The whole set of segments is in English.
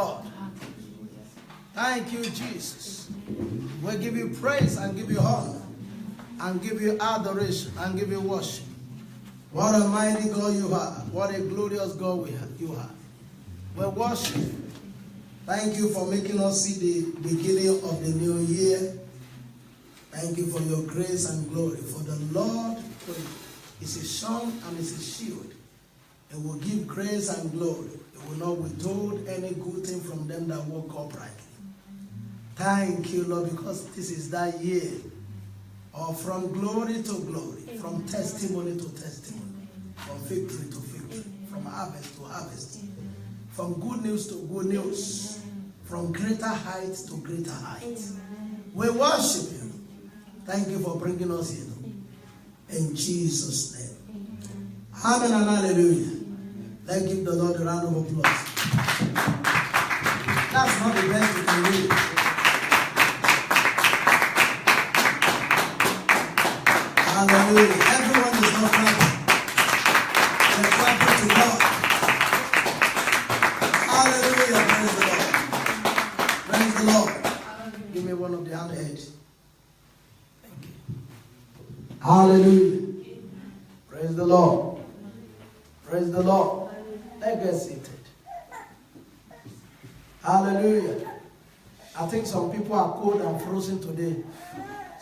Lord. Thank you, Jesus. We give you praise and give you honor and give you adoration and give you worship. What a mighty God you are. What a glorious God you are. We worship. Thank you for making us see the beginning of the new year. Thank you for your grace and glory. For the Lord is a sun and is a shield. It will give grace and glory. It will not withhold any good thing from them that walk uprightly. Thank you, Lord, because this is that year of from glory to glory, from testimony to testimony, from victory to victory, from harvest to harvest, from good news to good news, from greater heights to greater heights. We worship you. Thank you for bringing us here. In Jesus' name. Amen and hallelujah. Let's give the Lord a round of applause. That's not the best you can do. Hallelujah. Everyone is not clapping. They're clapping to God. Hallelujah. Praise the Lord. Praise the Lord. Give me one of the handheads. Thank you. Hallelujah. Praise the Lord. Praise the Lord. Let's get seated. Hallelujah. I think some people are cold and frozen today,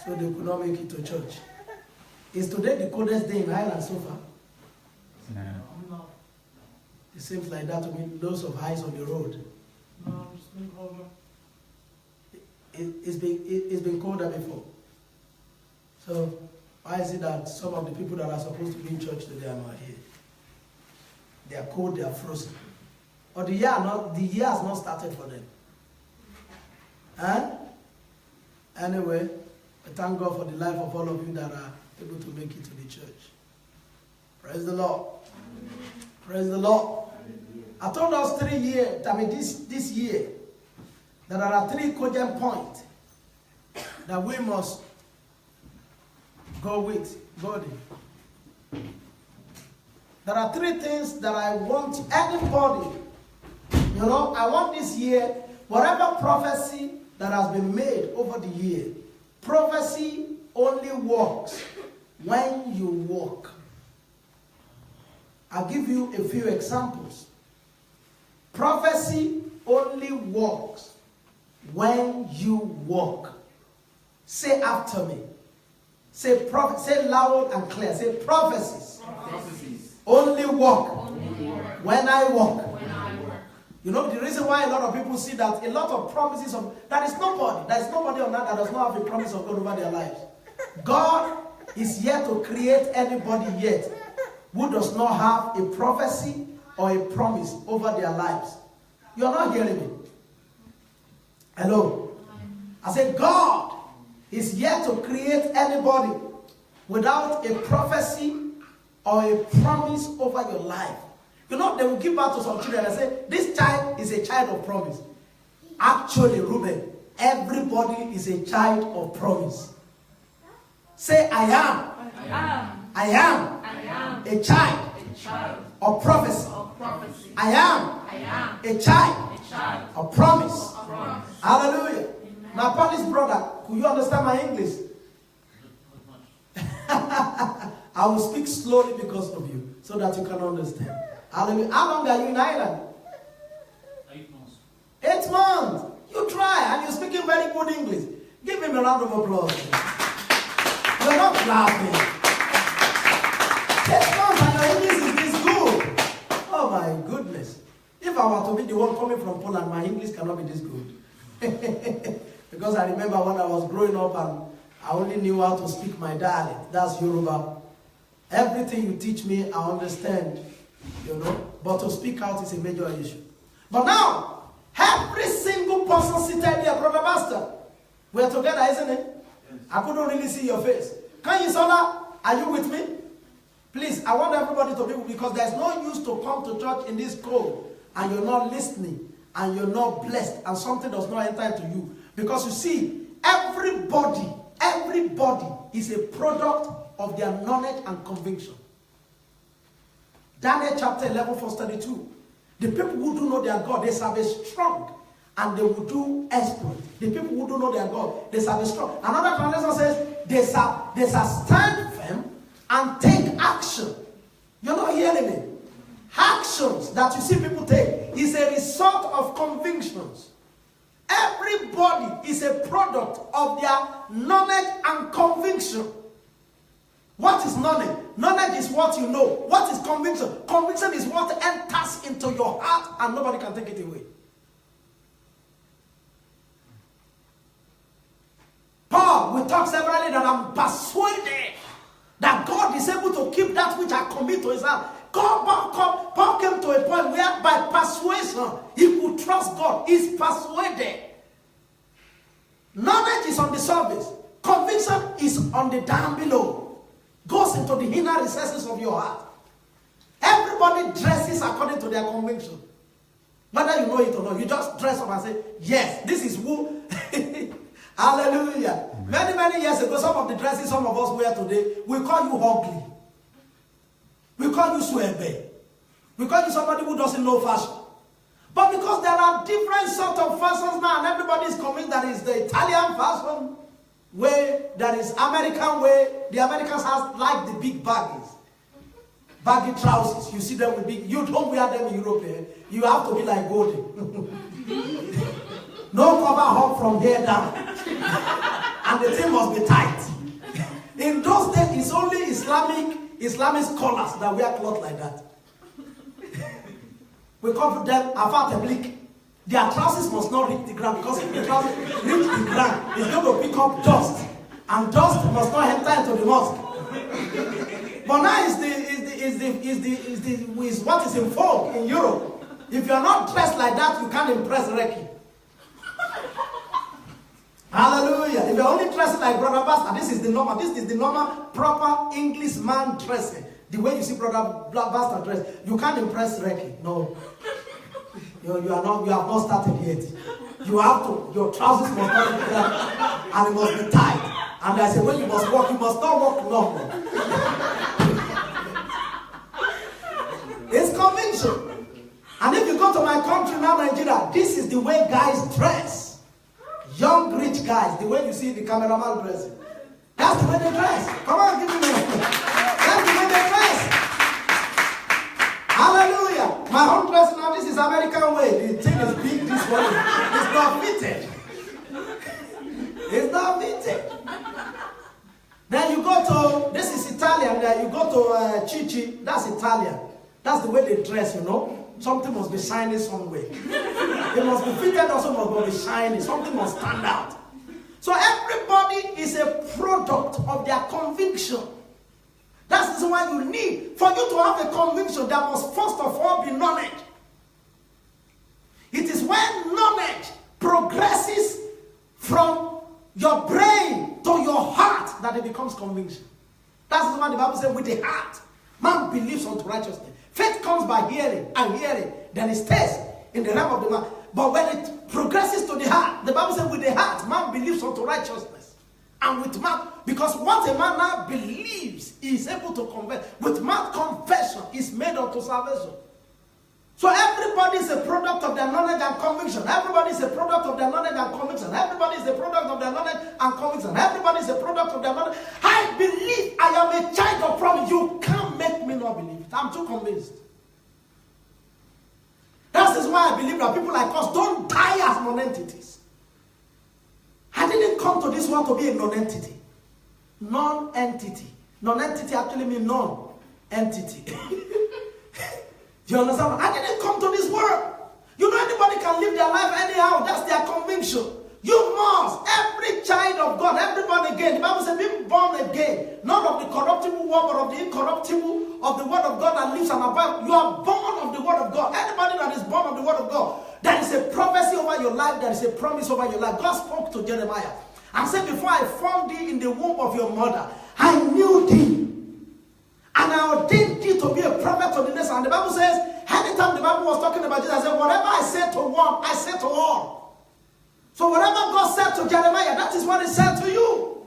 so they could not make it to church. Is today the coldest day in Ireland so far? No. It seems like that to me. Loads of ice on the road. No, it's been colder. It's been colder before. So why is it that some of the people that are supposed to be in church today are not here? They are cold, they are frozen. Or the year has not started for them. Huh? Anyway, I thank God for the life of all of you that are able to make it to the church. Praise the Lord. Praise the Lord. I told us this year, that there are 3 cogent points that we must go with God. There are 3 things that I want anybody, I want this year, whatever prophecy that has been made over the year, prophecy only works when you walk. I'll give you a few examples. Prophecy only works when you walk. Say after me. Say loud and clear. Say prophecies. Only walk when I walk. You know the reason why a lot of people see that a lot of promises of there is nobody on earth that does not have a promise of God over their lives. God is yet to create anybody yet who does not have a prophecy or a promise over their lives. You are not hearing me. Hello. I said God is yet to create anybody without a prophecy or a promise over your life. They will give birth to some children and say, this child is a child of promise. Actually, Reuben, everybody is a child of promise. Say, I am a child of prophecy. I am a child of promise. Hallelujah. My Polish brother, could you understand my English? I will speak slowly because of you, so that you can understand. Hallelujah. How long are you in Ireland? 8 months. 8 months. You try, and you're speaking very good English. Give him a round of applause. You're not laughing. 8 months and your English is good. Oh my goodness. If I were to be the one coming from Poland, my English cannot be this good. Because I remember when I was growing up and I only knew how to speak my dialect. That's Yoruba. Everything you teach me, I understand, but to speak out is a major issue. But now, every single person seated here, Brother Master, we're together, isn't it? Yes. I couldn't really see your face. Can you, Sola? Are you with me? Please, I want everybody to be, because there's no use to come to church in this cold and you're not listening and you're not blessed and something does not enter into you. Because you see, everybody is a product of their knowledge and conviction. Daniel chapter 11 verse 32. The people who do know their God, they serve a strong, and they will do exploit. The people who do know their God, they serve a strong. Another translation says, they shall stand firm and take action. You're not hearing me? Actions that you see people take is a result of convictions. Everybody is a product of their knowledge and conviction. What is knowledge? Knowledge is what you know. What is conviction? Conviction is what enters into your heart and nobody can take it away. Paul, we talked severally that I'm persuaded that God is able to keep that which I commit to his heart. Paul came to a point where by persuasion he could trust God. He's persuaded. Knowledge is on the surface. Conviction is on the down below. Goes into the inner recesses of your heart. Everybody dresses according to their conviction. Whether you know it or not, you just dress up and say, yes, this is who. Hallelujah. Many years ago, some of the dresses some of us wear today, we call you ugly. We call you swebe. We call you somebody who doesn't know fashion. But because there are different sort of fashions now, and everybody is convinced that it's the Italian fashion way, that is American way. The Americans like the big baggy trousers. You see them with big. You don't wear them in Europe. Eh? You have to be like Goldie. No cover up from here down. And the thing must be tight. In those days, it's only Islamic scholars that wear clothes like that. We come to them, Afat Tablik. Their trousers must not reach the ground, because if the trousers reach the ground, it's going to pick up dust. And dust must not enter into the mosque. But now is what is in vogue in Europe. If you are not dressed like that, you can't impress Reiki. Hallelujah. If you're only dressed like Brother Pastor, this is the normal proper English man dressing. The way you see Brother Pastor dress, you can't impress Reiki. No. You have not started yet. Your trousers must not be there, and it must be tight. And I say, when you must walk, you must not walk normal. It's conviction. And if you go to my country now, Nigeria, this is the way guys dress. Young, rich guys, the way you see the cameraman dressing. That's the way they dress. Come on, give me a That's the way they dress. Hallelujah. My own dress now, this is American way. The thing is big this way. It's not fitted. It's not fitted. Then you go to, this is Italian, then you go to Chichi, that's Italian. That's the way they dress, you know. Something must be shiny somewhere. It must be fitted, also must be shiny. Something must stand out. So everybody is a product of their conviction. That's why you need, for you to have a conviction, there must first of all be knowledge. It is when knowledge progresses from your brain to your heart that it becomes conviction. That's why the Bible says, with the heart, man believes unto righteousness. Faith comes by hearing, and hearing, then it stays in the realm of the man. But when it progresses to the heart, the Bible says, with the heart, man believes unto righteousness. And with mouth, because what a man now believes, he is able to confess. With mouth confession is made unto salvation. So everybody is a product of their knowledge and conviction. Everybody is a product of their knowledge and conviction. Everybody is a product of their knowledge and conviction. Everybody is a product of their knowledge. I believe I am a child of promise. You can't make me not believe it. I'm too convinced. That is why I believe that people like us don't die as non-entities. I didn't come to this world to be a non-entity. Non-entity. Non-entity actually means non-entity. Do you understand? I didn't come to this world. You know, anybody can live their life anyhow. That's their conviction. You must. Every child of God, everybody again. The Bible says, being born again. Not of the corruptible word, but of the incorruptible, of the word of God that lives and abides. You are born of the word of God. Anybody that is born of the word of God, there is a prophecy over your life. There is a promise over your life. God spoke to Jeremiah and said, before I formed thee in the womb of your mother, I knew thee. And I ordained thee to be a prophet to the nation. And the Bible says, anytime the Bible was talking about Jesus, I said, whatever I said to one, I said to all. So whatever God said to Jeremiah, that is what he said to you.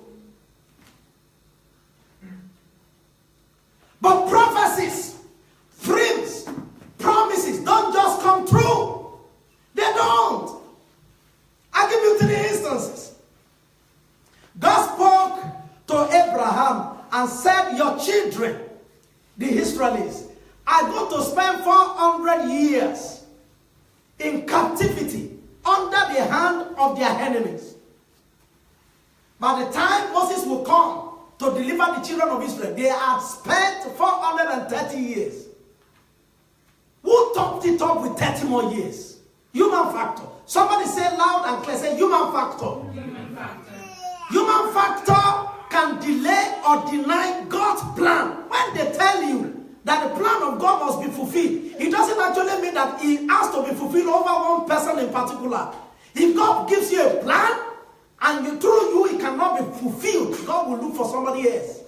But prophecies, dreams, promises don't just come true. They don't. I'll give you 3 instances. God spoke to Abraham and said, your children, the Israelites, are going to spend 400 years in captivity under the hand of their enemies. By the time Moses will come to deliver the children of Israel, they had spent 430 years. Who topped it up with 30 more years? Human factor. Somebody say loud and clear, say human factor. Human factor. Human factor can delay or deny God's plan. When they tell you that the plan of God must be fulfilled, it doesn't actually mean that it has to be fulfilled over one person in particular. If God gives you a plan and through you it cannot be fulfilled, God will look for somebody else.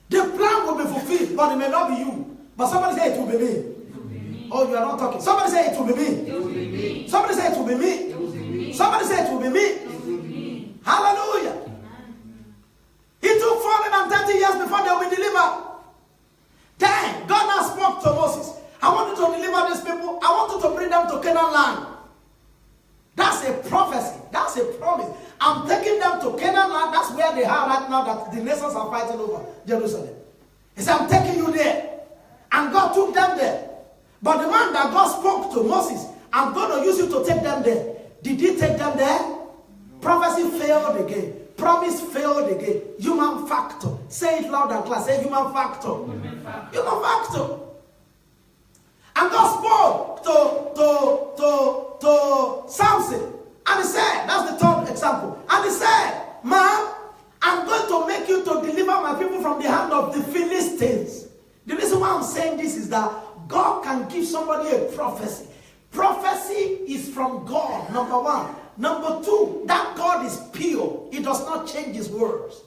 The plan will be fulfilled, but it may not be you. But somebody say it will be me. Oh, you are not talking. Somebody say it will be me. It will be me. Somebody say it will be me. It will be me. Somebody say it will be me. It will be me. Hallelujah. It took 430 years before they will be delivered. Then God now spoke to Moses. I want you to deliver these people. I want you to bring them to Canaan land. That's a prophecy. That's a promise. I'm taking them to Canaan land. That's where they are right now, that the nations are fighting over Jerusalem. He said, I'm taking you there. And God took them there. But the man that God spoke to, Moses, I'm going to use you to take them there. Did he take them there? Prophecy failed again. Promise failed again. Human factor. Say it loud and clear. Say human factor. Human factor. Human factor. And God spoke to Samson. And he said, that's the third example. And he said, man, I'm going to make you to deliver my people from the hand of the Philistines. The reason why I'm saying this is that God can give somebody a prophecy. Prophecy is from God, number one. Number two, that God is pure. He does not change his words.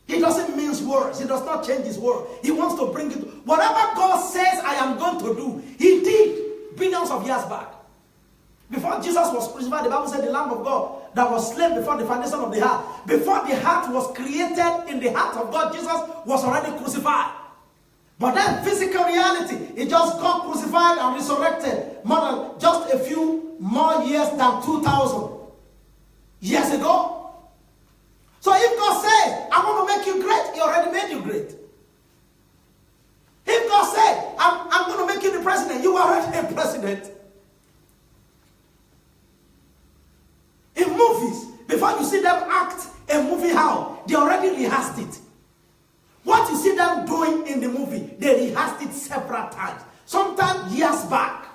He doesn't mince words. He does not change his word. He wants to bring it. Whatever God says I am going to do, he did billions of years back. Before Jesus was crucified, the Bible said the Lamb of God that was slain before the foundation of the heart. Before the heart was created in the heart of God, Jesus was already crucified. But then physical reality, he just got crucified and resurrected more than just a few more years than 2,000 years ago. So if God says, I want to make you great, he already made you great. If God said, I'm going to make you the president, you are already a president. In movies, before you see them act a movie how, they already rehearsed it. What you see them doing in the movie, they rehearsed it several times. Sometimes years back.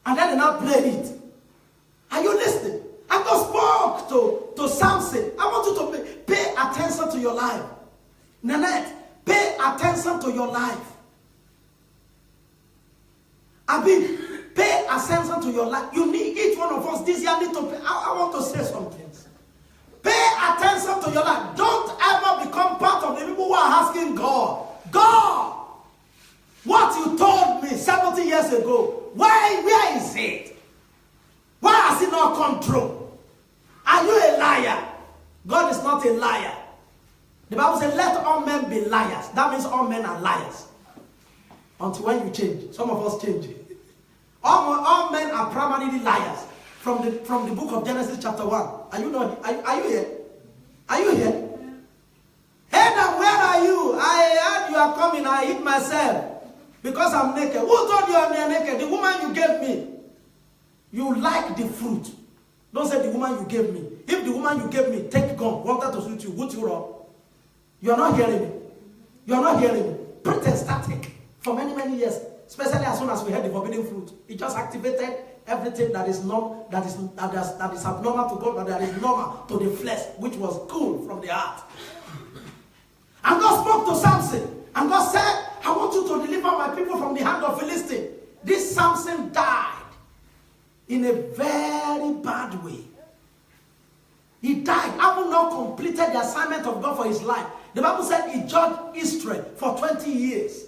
And then they now played it. Are you listening? And God spoke to Samson. I want you to pay attention to your life. Nanette, pay attention to your life. Abi, pay attention to your life. You need, each one of us this year need to pay. I want to say something. Pay attention to your life. Don't ever become part of the people who are asking God, God, what you told me 70 years ago, where is it? Why has it not come true? Are you a liar? God is not a liar. The Bible says, let all men be liars. That means all men are liars. Until when you change. Some of us change. All men are primarily liars. From the book of Genesis chapter 1. Are you not? Are you here? Are you here? Hey, now where are you? I heard you are coming. I hid myself because I'm naked. Who told you I'm naked? The woman you gave me. You like the fruit. Don't say the woman you gave me. If the woman you gave me take gun, wanted to shoot you, would you run? You are not hearing me. You are not hearing me. Pretend static for many, many years. Especially as soon as we had the forbidden fruit. It just activated everything that is abnormal to God, but that is normal to the flesh, which was cool from the heart. And God spoke to Samson, and God said, I want you to deliver my people from the hand of Philistine. This Samson died in a very bad way. He died, having not completed the assignment of God for his life. The Bible said he judged Israel for 20 years.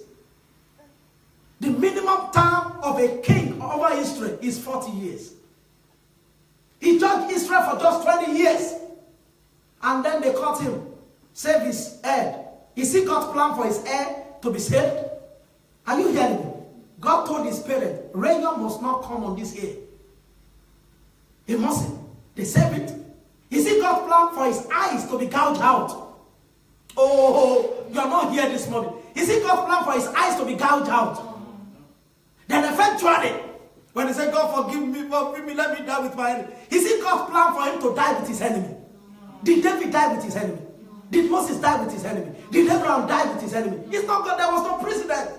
The minimum term of a king over Israel is 40 years. He judged Israel for just 20 years. And then they caught him, save his head. You see God's plan for his head? to be saved? Are you hearing me? God told his parents, Rayon must not come on this air. He mustn't. They save it. Is it God's plan for his eyes to be gouged out? Oh, you are not here this morning. Is it God's plan for his eyes to be gouged out? Then eventually, when he said, God forgive me, let me die with my enemy. Is it God's plan for him to die with his enemy? Did David die with his enemy? Did Moses die with his enemy? Did Abraham die with his enemy? It's not God. There was no precedent.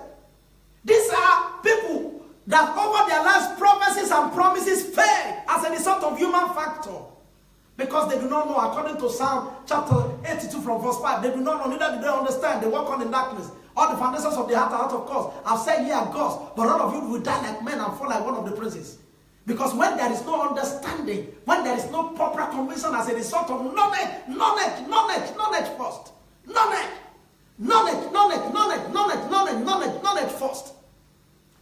These are people that over their lives, prophecies and promises fail as a result of human factor. Because they do not know, according to Psalm chapter 82 from verse 5, they do not know, neither do they understand. They walk on in darkness. All the foundations of the heart are out of course. I've said ye are gods, but all of you will die like men and fall like one of the princes. Because when there is no understanding, when there is no proper conviction as a result of knowledge first. Knowledge first.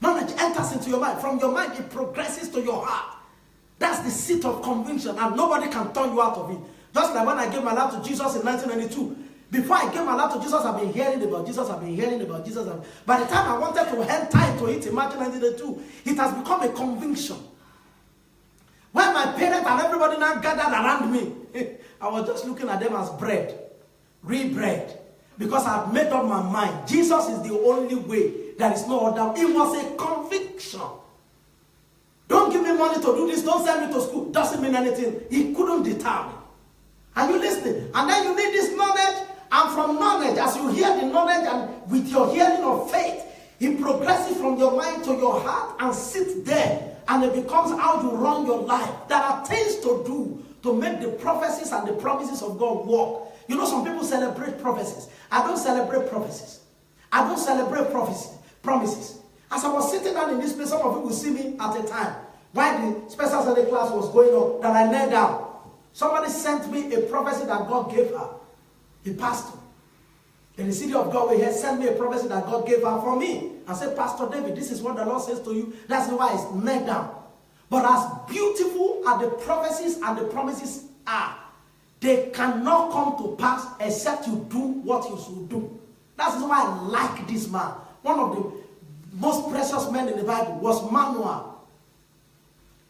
Knowledge enters into your mind. From your mind, it progresses to your heart. That's the seat of conviction, and nobody can turn you out of it. Just like when I gave my life to Jesus in 1992. Before I gave my life to Jesus, I've been hearing about Jesus. By the time I wanted to enter into it in 1992, it has become a conviction. When my parents and everybody now gathered around me, I was just looking at them as bread, real bread. Because I've made up my mind. Jesus is the only way. There is no other. It was a conviction. Don't give me money to do this. Don't send me to school. Doesn't mean anything. He couldn't deter me. Are you listening? And then you need this knowledge. And from knowledge, as you hear the knowledge and with your hearing of faith, it progresses from your mind to your heart and sits there. And it becomes how you run your life. There are things to do to make the prophecies and the promises of God work. You know, some people celebrate prophecies. I don't celebrate prophecies. I don't celebrate promises. As I was sitting down in this place, some of you will see me at a time. While the special Sunday class was going on, that I knelt down. Somebody sent me a prophecy that God gave her. A pastor in the city of God, where he sent me a prophecy that God gave her for me. I said, Pastor David, this is what the Lord says to you. That's why it's knelt down. But as beautiful as the prophecies and the promises are, they cannot come to pass except you do what you should do. That's why I like this man. One of the most precious men in the Bible was Manoah,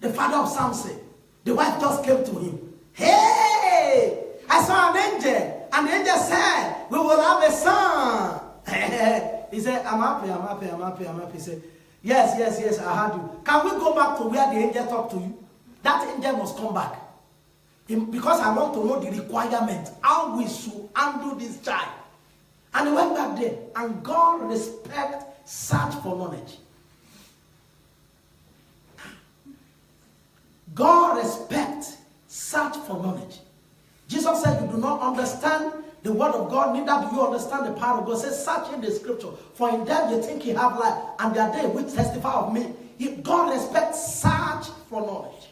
the father of Samson. The wife just came to him. Hey, I saw an angel. And the angel said, we will have a son. He said, I'm happy. He said, yes, I heard you. Can we go back to where the angel talked to you? That angel must come back. Because I want to know the requirement, how we should handle this child. And he went back there. And God respects search for knowledge. God respects search for knowledge. Jesus said, you do not understand the word of God, neither do you understand the power of God. He says, search in the scripture, for in them you think you have life, and they are they which testify of me. God respects search for knowledge.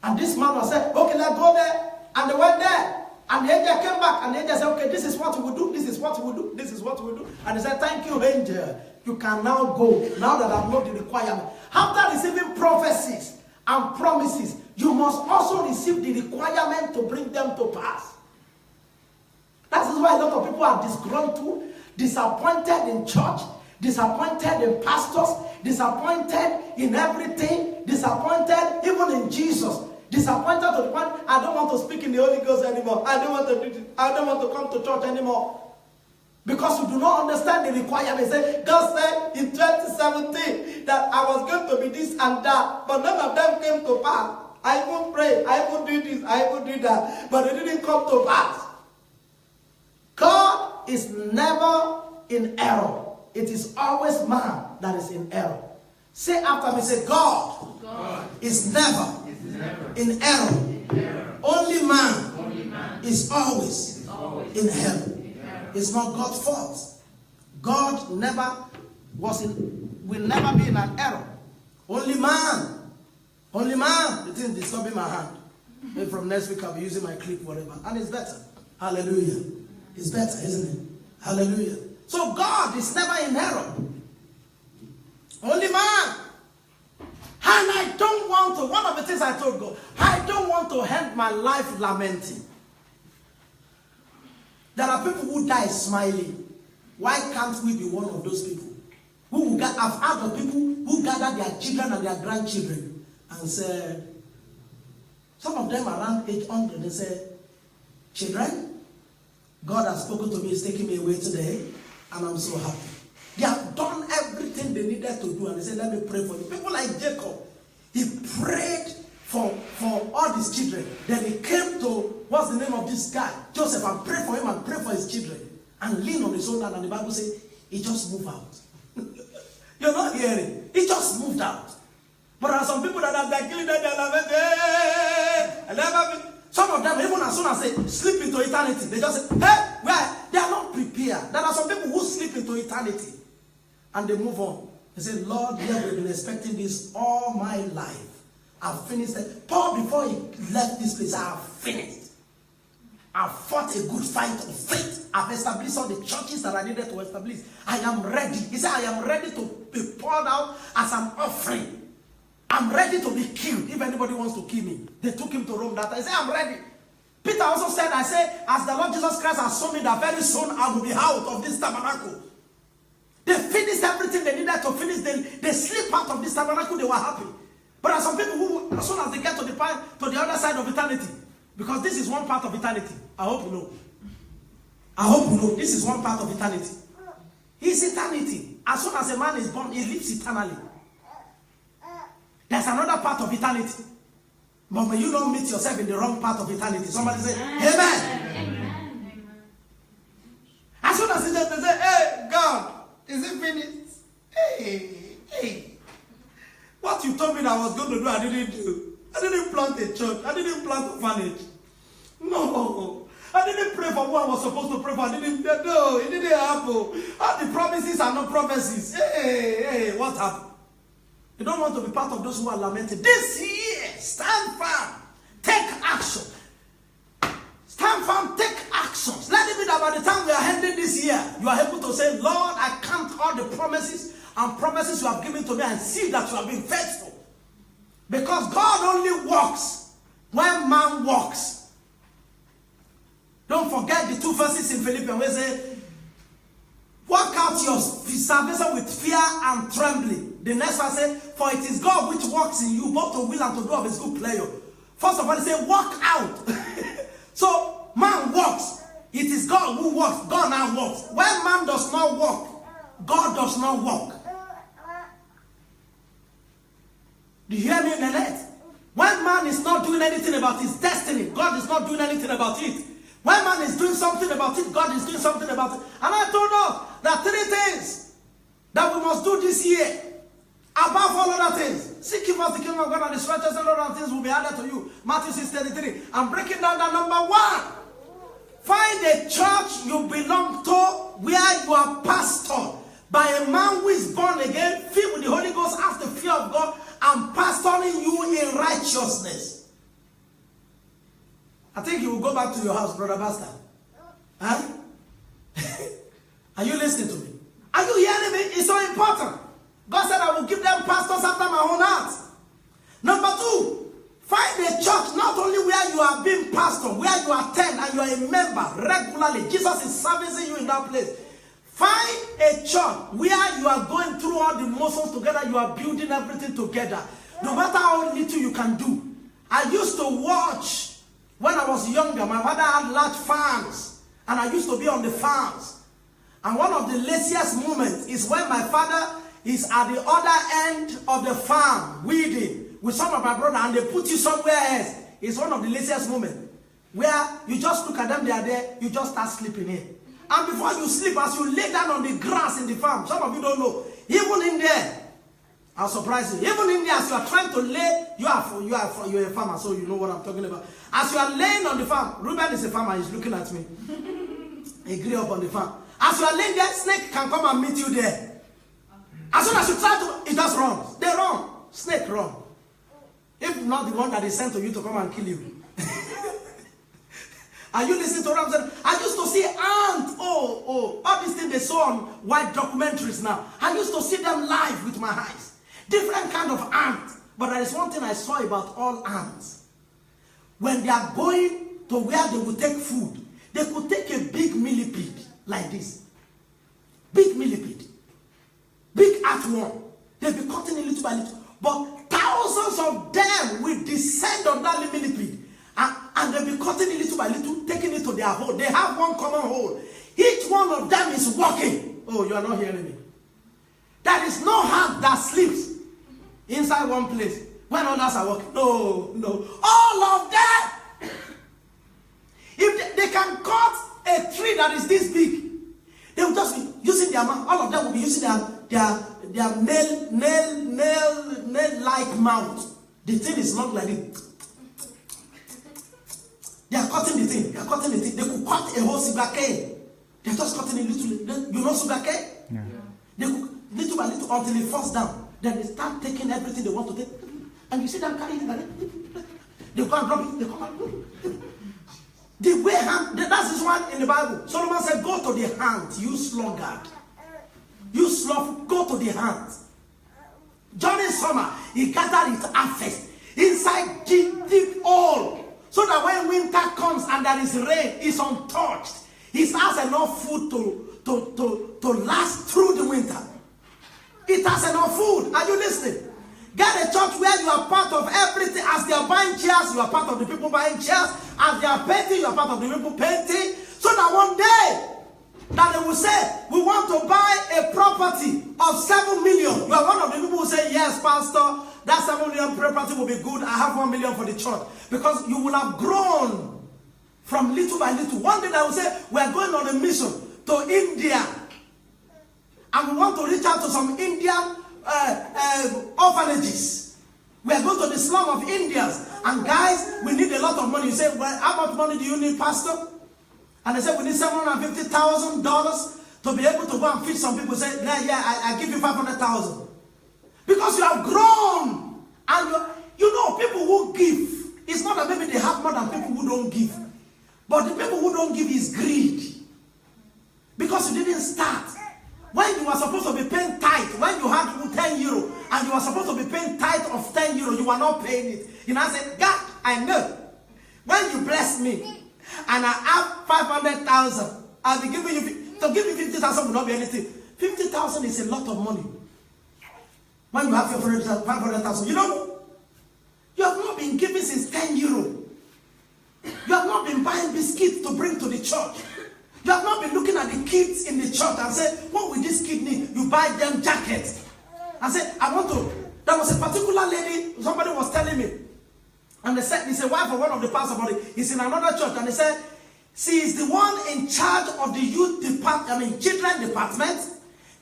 And this man was said, okay, let's go there. And they went there. And the angel came back, and the angel said, okay, this is what we will do, this is what we will do, this is what we will do. And he said, thank you, angel. You can now go, now that I've known the requirement. After receiving prophecies and promises, you must also receive the requirement to bring them to pass. That is why a lot of people are disgruntled, disappointed in church, disappointed in pastors, disappointed in everything, disappointed even in Jesus, disappointed to the point, I don't want to speak in the Holy Ghost anymore. I don't want to do this. I don't want to come to church anymore. Because you do not understand the requirements. God said in 2017 that I was going to be this and that, but none of them came to pass. I even pray, I even do this, I even do that, but it didn't come to pass. God is never in error. It is always man that is in error. Say after me, say, God is never in error. Only man is always in error. It's not God's fault. God will never be in an error. Only man. The thing disturbing my hand. Maybe from next week I'll be using my clip, whatever. And it's better. Hallelujah. It's better, isn't it? Hallelujah. So God is never in error. Only man. And I don't want to, one of the things I told God, I don't want to end my life lamenting. There are people who die smiling. Why can't we be one of those people? I've heard of people who gather their children and their grandchildren and say, some of them around age 100, they say, children, God has spoken to me, he's taking me away today, and I'm so happy. They have done everything they needed to do, and they said, let me pray for you. People like Jacob, he prayed for all his children. Then he came to, what's the name of this guy? Joseph, and prayed for him and prayed for his children. And leaned on his own hand, and the Bible says, he just moved out. You're not hearing. He just moved out. But there are some people that are killing them, some of them, even as soon as they slip into eternity, they just say, hey, well, they are not prepared. There are some people who slip into eternity and they move on. They say, Lord, we have been expecting this all my life. I've finished it. Paul, before he left this place, I have finished. I've fought a good fight of faith. I've established all the churches that I needed to establish. I am ready. He said, I am ready to be poured out as an offering. I'm ready to be killed if anybody wants to kill me. They took him to Rome that time. He said, I'm ready. Peter also said, I say, as the Lord Jesus Christ has shown me that very soon I will be out of this tabernacle. They finished everything they needed to finish. They slip out of this tabernacle. They were happy. But there are some people who, as soon as they get to the other side of eternity, because this is one part of eternity. I hope you know. I hope you know. This is one part of eternity. It's eternity. As soon as a man is born, he lives eternally. There's another part of eternity. But when you don't meet yourself in the wrong part of eternity, somebody say, Amen. Amen. As soon as they say, hey, God, is it finished? Hey. What you told me that I was going to do, I didn't do. I didn't plant a church. I didn't plant a orphanage. No. I didn't pray for what I was supposed to pray for. No, it didn't happen. The promises are not prophecies. Hey, what happened? You don't want to be part of those who are lamenting. This year, stand firm. Take action. Stand firm, take actions. Let it be that by the time we are ending this year, you are able to say, Lord, I count all the promises and promises you have given to me and see that you have been faithful. Because God only works when man walks. Don't forget the 2 verses in Philippians where it says, work out your salvation with fear and trembling. The next one says, for it is God which works in you both to will and to do of his good pleasure. First of all, he said, work out. So, man works. It is God who works. God now works. When man does not work, God does not work. Do you hear me, Nanette? When man is not doing anything about his destiny, God is not doing anything about it. When man is doing something about it, God is doing something about it. And I told us that 3 things that we must do this year, above all other things. Seek ye first the kingdom of God and his righteousness, and all other things will be added to you. Matthew 6:33. I'm breaking down that number 1. Find a church you belong to where you are pastored by a man who is born again, filled with the Holy Ghost, has the fear of God, and pastoring you in righteousness. I think you will go back to your house, Brother Pastor. Huh? Are you listening to me? Are you hearing me? It's so important. God said, I will give them pastors after my own heart. Number 2, find a church not only where you are being pastored, where you attend and you are a member regularly. Jesus is servicing you in that place. Find a church where you are going through all the motions together, you are building everything together. No matter how little you can do. I used to watch, when I was younger, my father had large farms, and I used to be on the farms. And one of the laziest moments is when my father is at the other end of the farm, weeding, with some of my brother, and they put you somewhere else. It's one of the laziest moments, where you just look at them, they are there, you just start sleeping in. And before you sleep, as you lay down on the grass in the farm, some of you don't know, even in there, I'll surprise you, even in there, as you are trying to lay, you're a farmer, so you know what I'm talking about. As you are laying on the farm, Ruben is a farmer, he's looking at me. He grew up on the farm. As you are laying there, snake can come and meet you there. As soon as you try to, it just runs. They run. Snake run. If not the one that is sent to you to come and kill you. Are you listening to what I'm saying? I used to see ants. All these things they saw on white documentaries now. I used to see them live with my eyes. Different kind of ants. But there is one thing I saw about all ants. When they are going to where they will take food, they could take a big millipede like this. big millipede, big earthworm. They'll be cutting it little by little. But thousands of them will descend on that millipede. And they'll be cutting it little by little, taking it to their hole. They have one common hole. Each one of them is working. Oh, you are not hearing me. There is no hand that sleeps inside one place when others are working. No. All of them. If they can cut a tree that is this big, they will just be using their mouth. All of them will be using their nail-like mouth. The thing is not like it. They are cutting the thing. They could cut a whole sugar cane. They're just cutting a little. You know sugar cane? Yeah. They could, little by little, until it falls down. Then they start taking everything they want to take. And you see them carrying it. They go and drop it. They come and the way hand, that's this one in the Bible. Solomon said, go to the hand, you sluggard. You sloth, go to the hand. During summer, he gathered his harvest inside deep hole. So that when winter comes and there is rain, it's untouched. He has enough food to last through the winter. It has enough food. Are you listening? Get a church where you are part of everything. As they are buying chairs, you are part of the people buying chairs. As they are painting, you are part of the people painting. So that one day, that they will say, we want to buy a property of 7 million. You are one of the people who say, yes, pastor, that 7 million property will be good. I have 1 million for the church. Because you will have grown from little by little. One day they will say, we are going on a mission to India. And we want to reach out to some Indian orphanages. We are going to the slum of Indians. And guys, we need a lot of money. You say, well, how much money do you need, pastor? And they said, we need $750,000 to be able to go and feed some people. Say, I give you 500,000. Because you have grown. And you know, people who give, it's not that maybe they have more than people who don't give. But the people who don't give is greed. Because you didn't start. When you were supposed to be paying tithe, when you had 10 euro, and you were supposed to be paying tithe of 10 euro, you were not paying it. You know, I said, God, I know. When you bless me, and I have 500,000, I'll be giving you, to give you 50,000 will not be anything. 50,000 is a lot of money. When you have your 500,000, you know, you have not been giving since 10 euro. You have not been buying biscuits to bring to the church. You have not been looking at the kids in the church and say, what will this kid need? You buy them jackets. I said, I want to. There was a particular lady, somebody was telling me. And they said, it's a wife of one of the pastors, but it's in another church. And they said, she is the one in charge of the youth department, children department.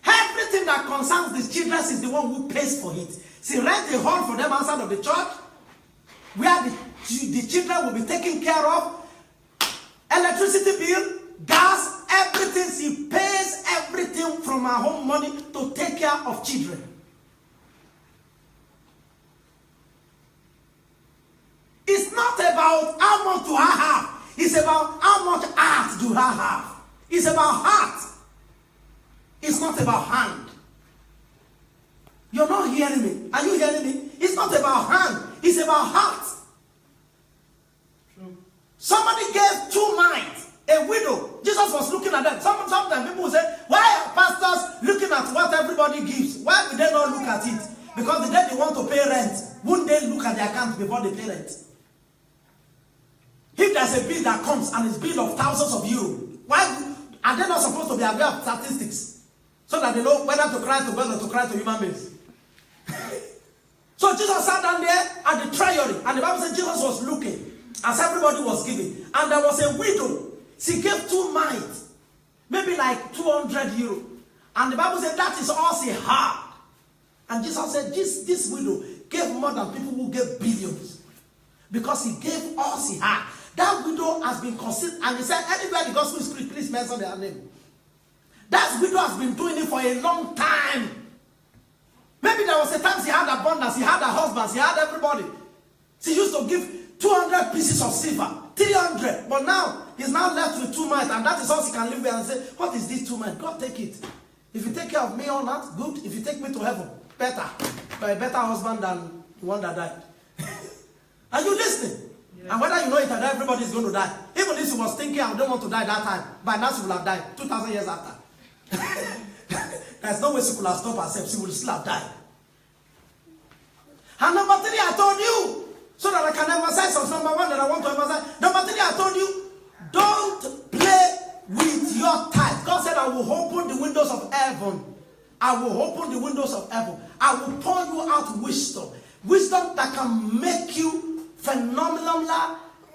Everything that concerns the children is the one who pays for it. She rents a hall for them outside of the church, where the children will be taken care of. Electricity bill, gas, everything. She pays everything from her home money to take care of children. It's not about how much do I have. It's about how much heart do I have. It's about heart. It's not about hand. You're not hearing me. Are you hearing me? It's not about hand. It's about heart. True. Somebody gave 2 mites. A widow. Jesus was looking at them. Sometimes people will say, why are pastors looking at what everybody gives? Why do they not look at it? Because the day they want to pay rent, wouldn't they look at their account before they pay rent? If there's a bill that comes and it's a bill of thousands of euros, why are they not supposed to be aware of statistics? So that they know whether to cry to God or to cry to human beings. So Jesus sat down there at the treasury, and the Bible said Jesus was looking as everybody was giving. And there was a widow. She gave 2 mites, maybe like 200 euros. And the Bible said that is all she had. And Jesus said this widow gave more than people who gave billions. Because he gave all she had. That widow has been considered, and he said, anywhere the gospel is preached, please mention their name. That widow has been doing it for a long time. Maybe there was a time she had abundance, she had her husband, she had everybody. She used to give 200 pieces of silver, 300. But now, he's now left with 2 mites, and that is all she can live with and say, what is this 2 mites? God, take it. If you take care of me or not, good. If you take me to heaven, better. But a better husband than the one that died. Are you listening? Yeah. And whether you know it or not, everybody is going to die. Even if she was thinking, I don't want to die that time, by now she will have died 2,000 years after. there's no way she could have stopped herself. She would still have died. And number 3, I told you, so that I can emphasize on number 1 that I want to emphasize. Number 3, I told you, don't play with your tithe. God said, I will open the windows of heaven. I will open the windows of heaven. I will pour you out wisdom. Wisdom that can make you phenomenally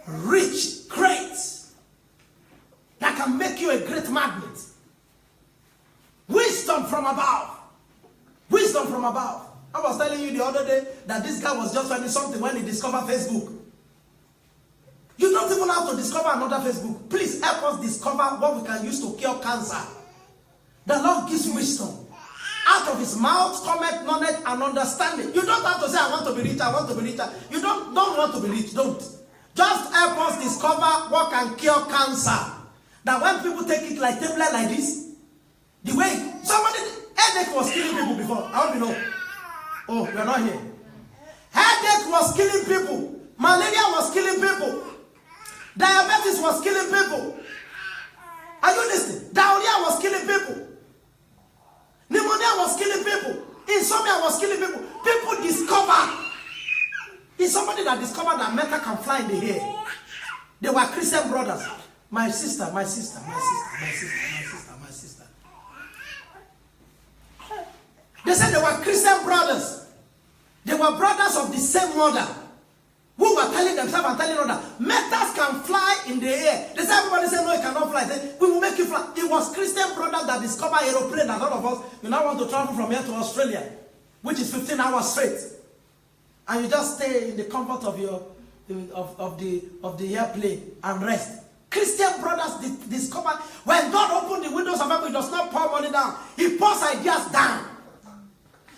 rich, great. That can make you a great magnet. Wisdom from above. Wisdom from above. I was telling you the other day that this guy was just finding something when he discovered Facebook. You don't even have to discover another Facebook. Please help us discover what we can use to cure cancer. The Lord gives wisdom. Out of his mouth cometh knowledge and understanding. You don't have to say, I want to be rich, I want to be richer. You don't want to be rich. Don't. Just help us discover what can cure cancer. That when people take it like tablet like this, the way somebody, headache was killing people before. I want to know. Oh, you're not here. Headache was killing people. Malaria was killing people. Diabetes was killing people. Are you listening? Diarrhea was killing people. Pneumonia was killing people. Insomnia was killing people. People discovered. It's somebody that discovered that metal can fly in the air. They were Christian brothers. My sister. They said they were Christian brothers. They were brothers of the same mother. Who were telling themselves and telling others, metals can fly in the air. They said, everybody said, no, it cannot fly. They said, we will make you fly. It was Christian brothers that discovered aeroplane, and all of us, you now want to travel from here to Australia, which is 15 hours straight. And you just stay in the comfort of the airplane and rest. Christian brothers discovered, when God opened the windows of heaven, he does not pour money down. He pours ideas down.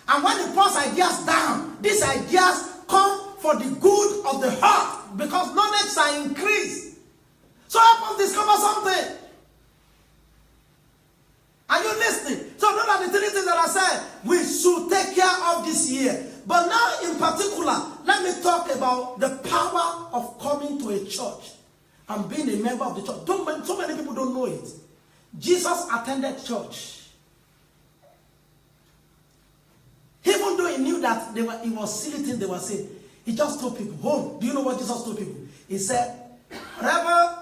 And when he pours ideas down, these ideas come for the good of the heart, because knowledge shall increase. So help us discover something. Are you listening? So those are the 3 things that I said we should take care of this year. But now in particular, let me talk about the power of coming to a church and being a member of the church. So many people don't know it. Jesus attended church. Even though he knew that he was silly things they were saying, he just told people, do you know what Jesus told people? He said, whatever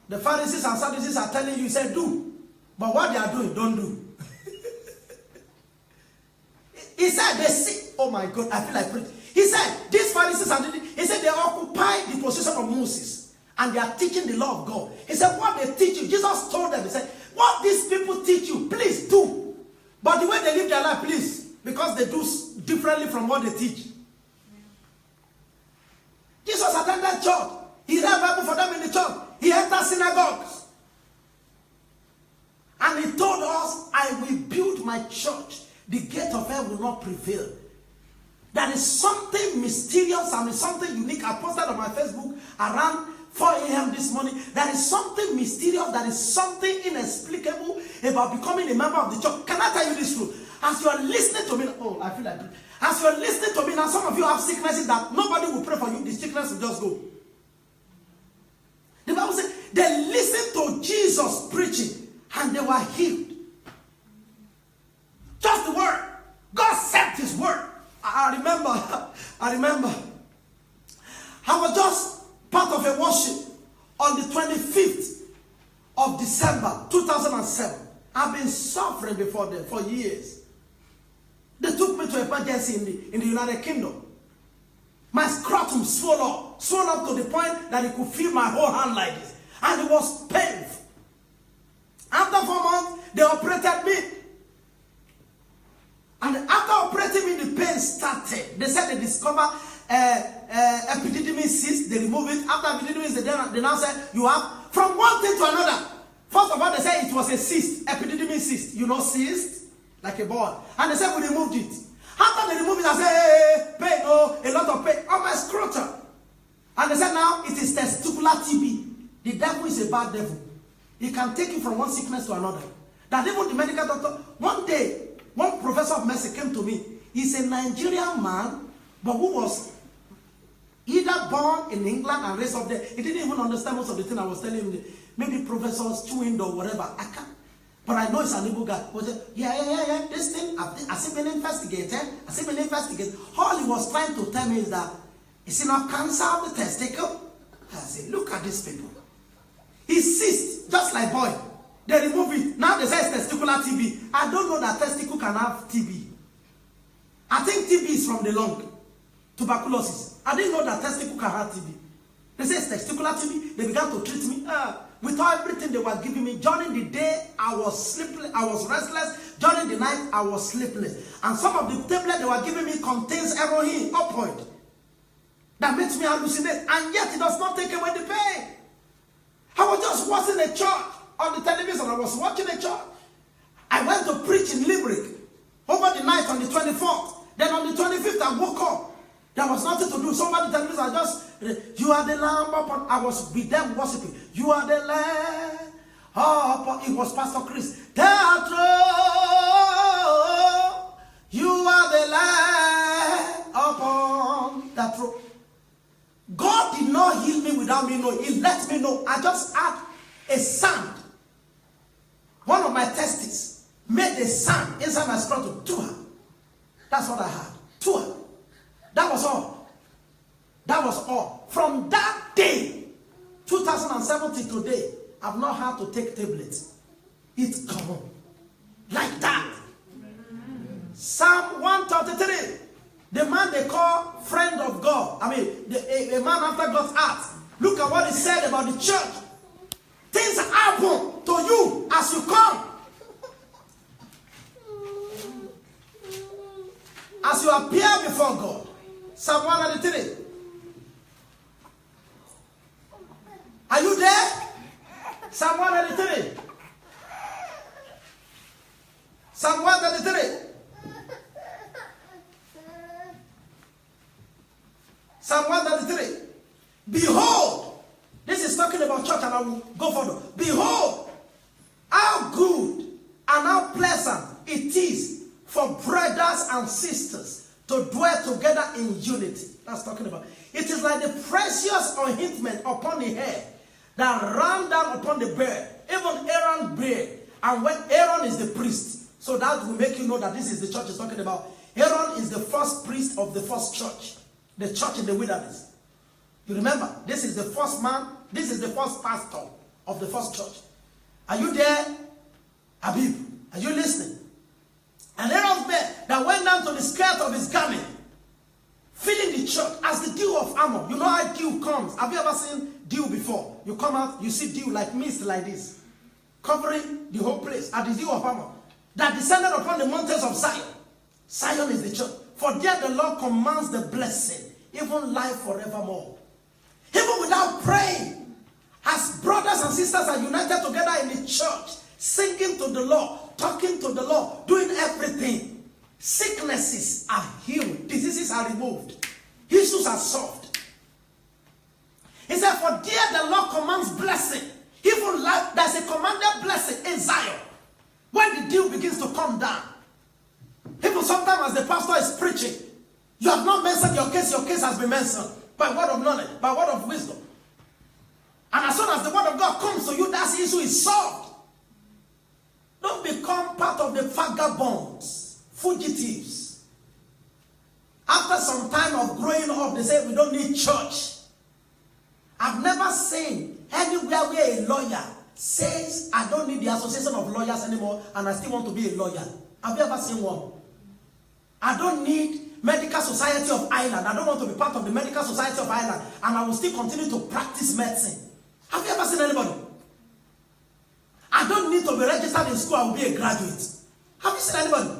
the Pharisees and Sadducees are telling you, he said, do. But what they are doing, don't do. He said, they see, oh my God, I feel like preaching. He said, these Pharisees and he said, they occupy the position of Moses. And they are teaching the law of God. He said, what they teach you, Jesus told them, he said, what these people teach you, please do. But the way they live their life, please, because they do differently from what they teach. Jesus attended church. He read Bible for them in the church. He entered synagogues. And he told us, I will build my church. The gate of hell will not prevail. There is something mysterious and something unique. I posted on my Facebook around 4 a.m. this morning. There is something mysterious. There is something inexplicable about becoming a member of the church. Can I tell you this truth? As you are listening to me, oh, I feel like, as you are listening to me, now some of you have sicknesses that nobody will pray for you. The sickness will just go. The Bible says they listened to Jesus preaching and they were healed. Just the word. God sent his word. I remember. I was just part of a worship on the 25th of December 2007. I've been suffering before them for years. They took me to emergency in the United Kingdom. My scrotum swelled up to the point that it could feel my whole hand like this. And it was painful. After 4 months, they operated me. And after operating me, the pain started. They said they discovered epididymis cyst. They removed it. After epididymis, they now said, you have, from one thing to another. First of all, they said it was a cyst, epididymis cyst. You know cyst? Like a ball. And they said we removed it. After they removed it, I said, hey, pain, oh, a lot of pain on my scrotum. And they said now it is testicular TB. The devil is a bad devil. He can take you from one sickness to another. That even the medical doctor, one day, one professor of medicine came to me. He's a Nigerian man, but who was either born in England and raised up there. He didn't even understand most of the thing I was telling him. Maybe professors chewing or whatever. I can't. But I know it's an evil guy. He was yeah. This thing, has it been investigated? Has it been investigated? All he was trying to tell me is that, is it not cancer of the testicle? I said, look at these people. He cyst, just like boy. They remove it. Now they say it's testicular TB. I don't know that testicle can have TB. I think TB is from the lung. Tuberculosis. I didn't know that testicle can have TB. They say it's testicular TB. They began to treat me. With everything they were giving me, during the day I was sleepless, I was restless. During the night I was sleepless. And some of the tablets they were giving me contains heroin, opioid, that makes me hallucinate, and yet it does not take away the pain. I was just watching a church on the television. I was watching a church. I went to preach in Limerick over the night on the 24th. Then on the 25th I woke up. There was nothing to do. Somebody tell me, I just, you are the Lamb upon, I was with them worshiping. You are the Lamb upon, it was Pastor Chris. Teatro, you are the Lamb upon that throne. God did not heal me without me knowing. He let me know. I just had a sound. One of my testes made a sound inside my scrotum. Tua. That's what I had. Tua. That was all. That was all. From that day, 2017 today, I've not had to take tablets. It's gone. Like that. Psalm 133. The man they call friend of God. I mean, a man after God's heart. Look at what he said about the church. Things happen to you as you come. As you appear before God. Psalm 133. Are you there? Psalm 133. Psalm 133. Psalm 133. Behold, this is talking about church, and I will go further. Behold, how good and how pleasant it is for brothers and sisters to dwell together in unity. That's talking about. It is like the precious ointment upon the head that ran down upon the beard. Even Aaron's beard. And when Aaron is the priest, so that will make you know that this is the church is talking about. Aaron is the first priest of the first church. The church in the wilderness. You remember, this is the first man, this is the first pastor of the first church. Are you there? Abib, are you listening? And Aaron's beard that went down to the skirt of his garment, filling the church as the dew of Ammon. You know how dew comes. Have you ever seen dew before? You come out, you see dew like mist like this, covering the whole place at the dew of Ammon, that descended upon the mountains of Zion. Zion is the church. For there the Lord commands the blessing, even life forevermore. Even without praying, as brothers and sisters are united together in the church, singing to the Lord, talking to the Lord, doing everything, sicknesses are healed, diseases are removed, issues are solved. He said, for there the Lord commands blessing, even life. There's a commanded blessing in Zion. When the dew begins to come down, even sometimes as the pastor is preaching, you have not mentioned your case has been mentioned by word of knowledge, by word of wisdom. And as soon as the word of God comes to you, that issue is solved. Don't become part of the vagabonds, fugitives. After some time of growing up, they say we don't need church. I've never seen anywhere where a lawyer says I don't need the association of lawyers anymore and I still want to be a lawyer. Have you ever seen one? I don't need Medical Society of Ireland. I don't want to be part of the Medical Society of Ireland and I will still continue to practice medicine. Have you ever seen anybody? I don't need to be registered in school. I will be a graduate. Have you seen anybody?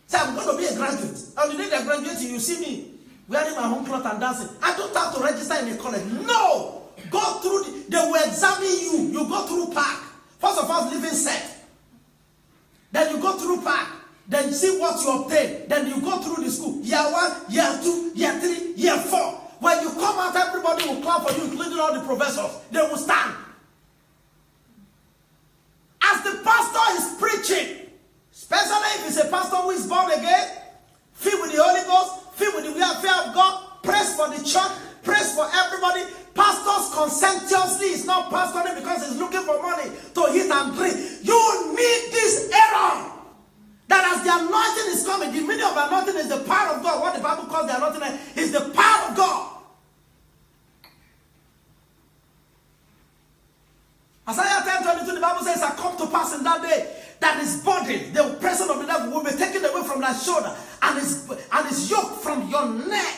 Say, I'm going to be a graduate. On the day they're graduating, you see me wearing my home cloth and dancing. I don't have to register in a college. No! Go through, they will examine you. You go through PAC. First of all, living set. Then you go through PAC. Then you see what you obtain. Then you go through the school. Year 1, year 2, year 3, year 4. When you come out, everybody will clap for you, including all the professors. They will stand. As the pastor is preaching, especially if it's a pastor who is born again, filled with the Holy Ghost, filled with the fear of God, praise for the church, praise for everybody. Pastors conscientiously is not pastoring because he's looking for money to eat and drink. You need this pass in that day that his body, the presence of the devil, will be taken away from thy shoulder and his yoke from your neck.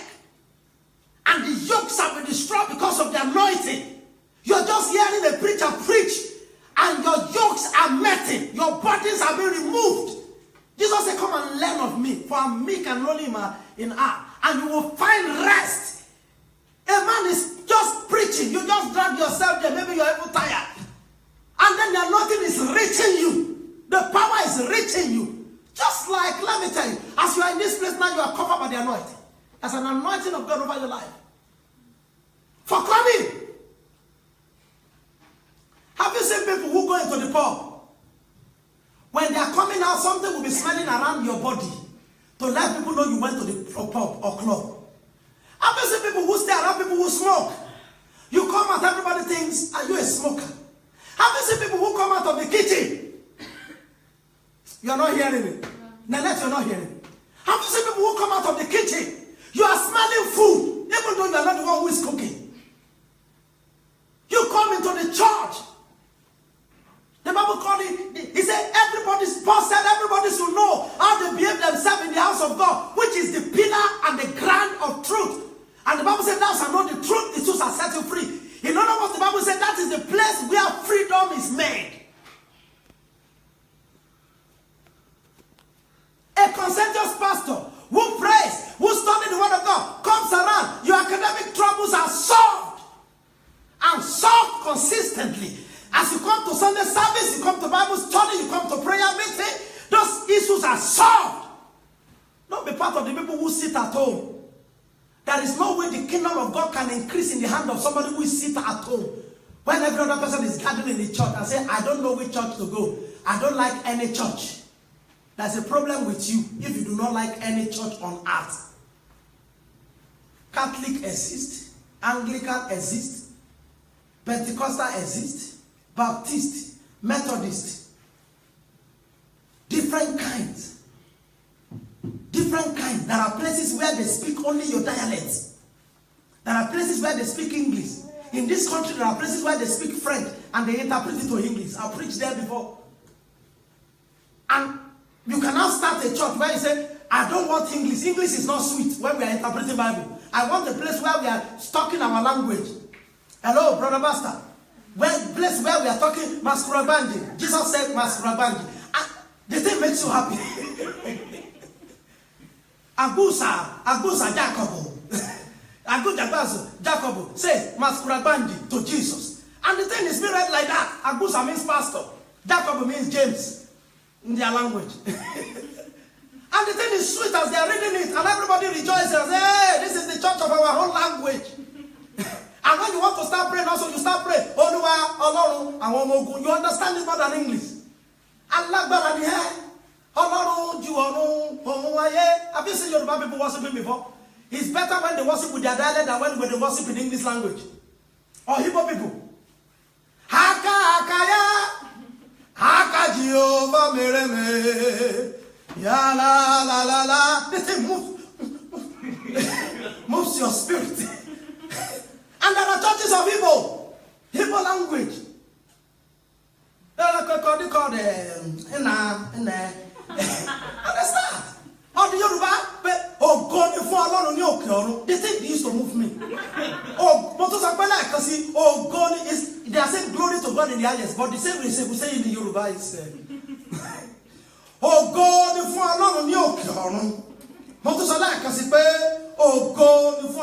And the yoke shall be destroyed because of the anointing. You're just hearing a preacher preach and your yokes are melting. Your burdens are being removed. Jesus said, come and learn of me, for I'm meek and lowly in heart, and you will find rest. A man is just preaching. You just drag yourself there. Maybe you're even tired. And then the anointing is reaching you. The power is reaching you. Just like, let me tell you, as you are in this place now, you are covered by the anointing. There's an anointing of God over your life. For coming. Have you seen people who go into the pub? When they are coming out, something will be smelling around your body to let people know you went to the pub or club. Have you seen people who stay around people who smoke? You come out, everybody thinks, are you a smoker? Have you seen people who come out of the kitchen? You are not hearing it. Nanette, you are not hearing it. Have you seen people who come out of the kitchen? You are smelling food, even though you are not the one who is cooking. You come into the church. The Bible called it, he said, Paul said everybody should know how they behave themselves in the house of God, which is the pillar and the ground of truth. And the Bible said, thou shalt know the truth, the truth shall set you free. In other words, the Bible said that is the place where freedom is made. A conscientious pastor who prays, who studies the word of God, comes around, your academic troubles are solved. And solved consistently. As you come to Sunday service, you come to Bible study, you come to prayer meeting, those issues are solved. Don't be part of the people who sit at home. There is no way the kingdom of God can increase in the hand of somebody who is sitting at home. When every other person is gathering in the church and say, I don't know which church to go. I don't like any church. There's a problem with you if you do not like any church on earth. Catholic exists, Anglican exists, Pentecostal exists, Baptist, Methodist, different kinds. Different kinds. There are places where they speak only your dialects. There are places where they speak English. In this country, there are places where they speak French and they interpret it to English. I preached there before. And you can now start a church where you say, I don't want English. English is not sweet when we are interpreting Bible. I want a place where we are talking our language. Hello, Brother Master. Place where we are talking Maskurabandi. Jesus said Maskurabandi. The thing makes you happy. Agusa Jacobo. Jacobo says Maskurabandi to Jesus. And the thing is being read like that. Agusa means pastor. Jacobo means James in their language. And the thing is sweet as they are reading it. And everybody rejoices. Hey, this is the church of our own language. And when you want to start praying, also you start praying. You understand it more than English. Have you seen Yoruba people worshiping before? It's better when they worship with their dialect than when they worship in English language. Or Igbo people. Haka Hakaya. Haka Jehovah Mereme. Ya la la la la. This thing moves your spirit. And there are churches of Igbo language. They called understand? Or the Yoruba, oh God, if I the thing used to move me. Oh, God is, they are saying glory to God in the highest, but the same we say in the Yoruba is, oh God, if I oh God, if I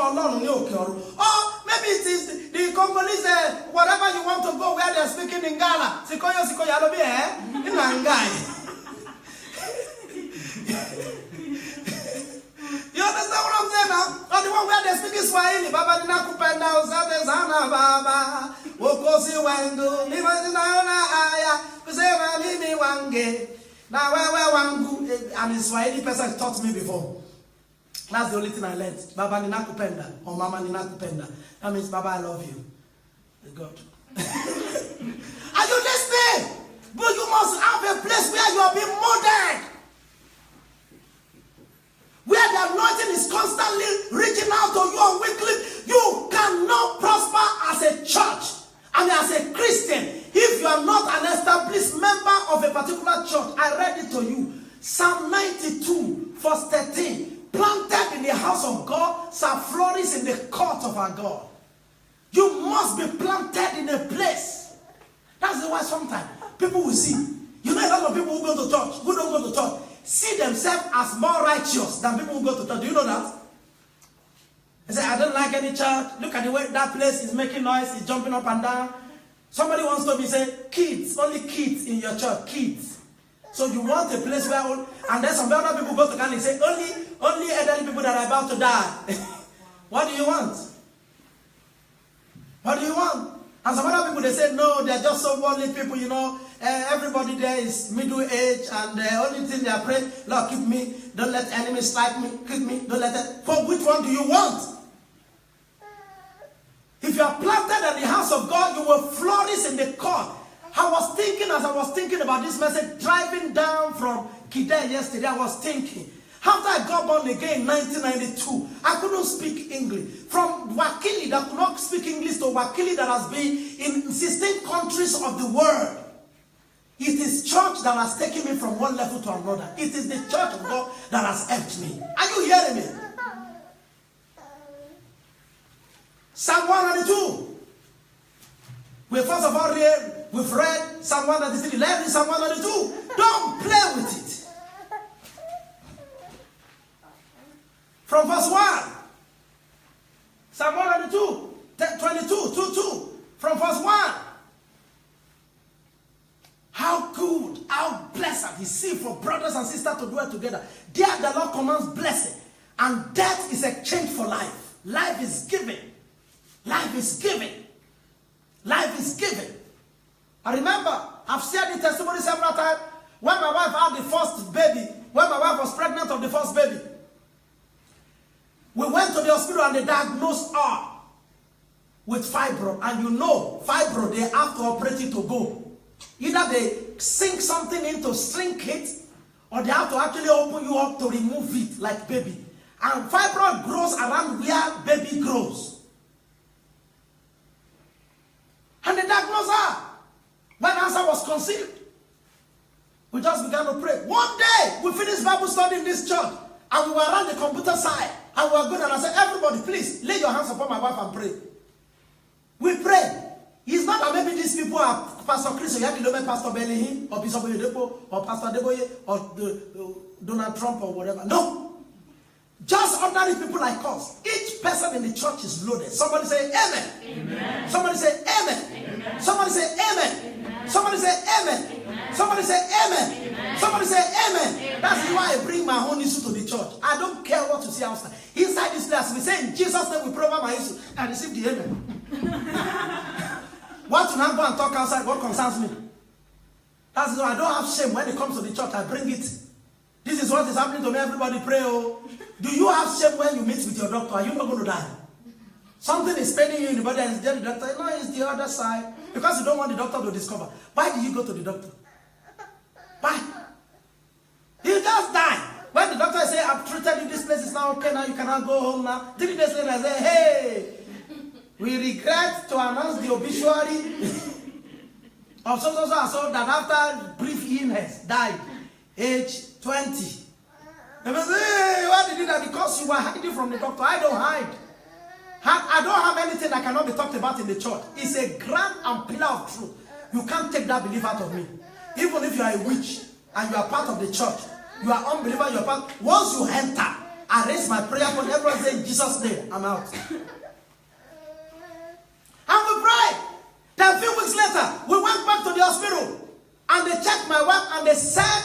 oh, maybe it is the Congolese, whatever you want to go where they are speaking in Ghana. In Nangai. You understand what I'm saying now? Or the one where they speak Swahili. Baba dina kupenda usate sana baba. Wokosi wangu. Nimanjinaona aya. Kusema mimi wange. Na wewe wangu. And the Swahili person taught me before. That's the only thing I learned. Baba nina kupenda. Or mama nina kupenda. That means Baba, I love you. God. Are you listening? But you must have a place where you are being molded. Where the anointing is constantly reaching out to you on weekly. You cannot prosper as a church and as a Christian if you are not an established member court of our God. You must be planted in a place. That's why sometimes people will see. You know, a lot of people who go to church, who don't go to church, see themselves as more righteous than people who go to church. Do you know that? They say, I don't like any church. Look at the way that place is making noise, it's jumping up and down. Somebody wants to be say, kids, only kids in your church, kids. So you want a place where, and then some other people go to God and say, only elderly people that are about to die. What do you want? What do you want? And some other people, they say, no, they're just so worldly people, you know. Everybody there is middle age, and the only thing they are praying, Lord, keep me, don't let enemies strike me, keep me, don't let it. For which one do you want? If you are planted in the house of God, you will flourish in the court. I was thinking, as I was thinking about this message, driving down from Kidder yesterday, I was thinking, after I got born again in 1992, I couldn't speak English. From Wakili that could not speak English to Wakili that has been in 16 countries of the world. It is church that has taken me from one level to another. It is the church of God that has helped me. Are you hearing me? Psalm 192. We first of all we've read Psalm 193. Let's read Psalm 192. Don't play with it. From verse 1. Psalm 192. 22. From verse 1. How good, how blessed is it for brothers and sisters to dwell together. There the Lord commands blessing, and death is exchanged for life. Life is given. Life is given. Life is given. I remember, I've shared the testimony several times, when my wife had the first baby, when my wife was pregnant of the first baby. We went to the hospital and they diagnosed her with fibro. And you know, fibro, they have to operate it to go. Either they sink something in to shrink it, or they have to actually open you up to remove it like baby. And fibroid grows around where baby grows. And they diagnosed her. When answer was conceived, we just began to pray. One day, we finished Bible study in this church, and we were around the computer side, and we were going, and I said, everybody, please, lay your hands upon my wife and pray. We prayed. It's not that maybe these people are Pastor Chris, or Pastor Benny, or Bishop Oyedepo, or Pastor Deboye, or Donald Trump, or whatever. No. Just ordinary people like us. Each person in the church is loaded. Somebody say amen. Amen. Somebody say amen. Amen. Somebody say amen. Amen. Somebody say amen. Amen. Somebody say amen. Amen. Somebody say amen. Amen. That's why I bring my own issue to the church. I don't care what you see outside. Inside this place, we say in Jesus' name we pray over my issue. I receive the amen. What to now go and talk outside, what concerns me? That's why I don't have shame when it comes to the church. I bring it. This is what is happening to me. Everybody pray. Oh. Do you have shame when you meet with your doctor? Are you not going to die? Something is paining you in the body and the doctor. No, it's the other side. Because you don't want the doctor to discover. Why did you go to the doctor? Why? You just die. When the doctor say, I've treated you, this place is now okay, now you cannot go home now. 3 days later, I say, hey, we regret to announce the obituary of so that after brief illness died, age 20. And I say, hey, why did you do that? Because you were hiding from the doctor. I don't hide. I don't have anything that cannot be talked about in the church. It's a grand and pillar of truth. You can't take that belief out of me. Even if you are a witch and you are part of the church, you are unbeliever, you are part. Once you enter, I raise my prayer for everyone saying, in Jesus' name, I'm out. And we prayed. Then a few weeks later, we went back to the hospital. And they checked my wife and they said,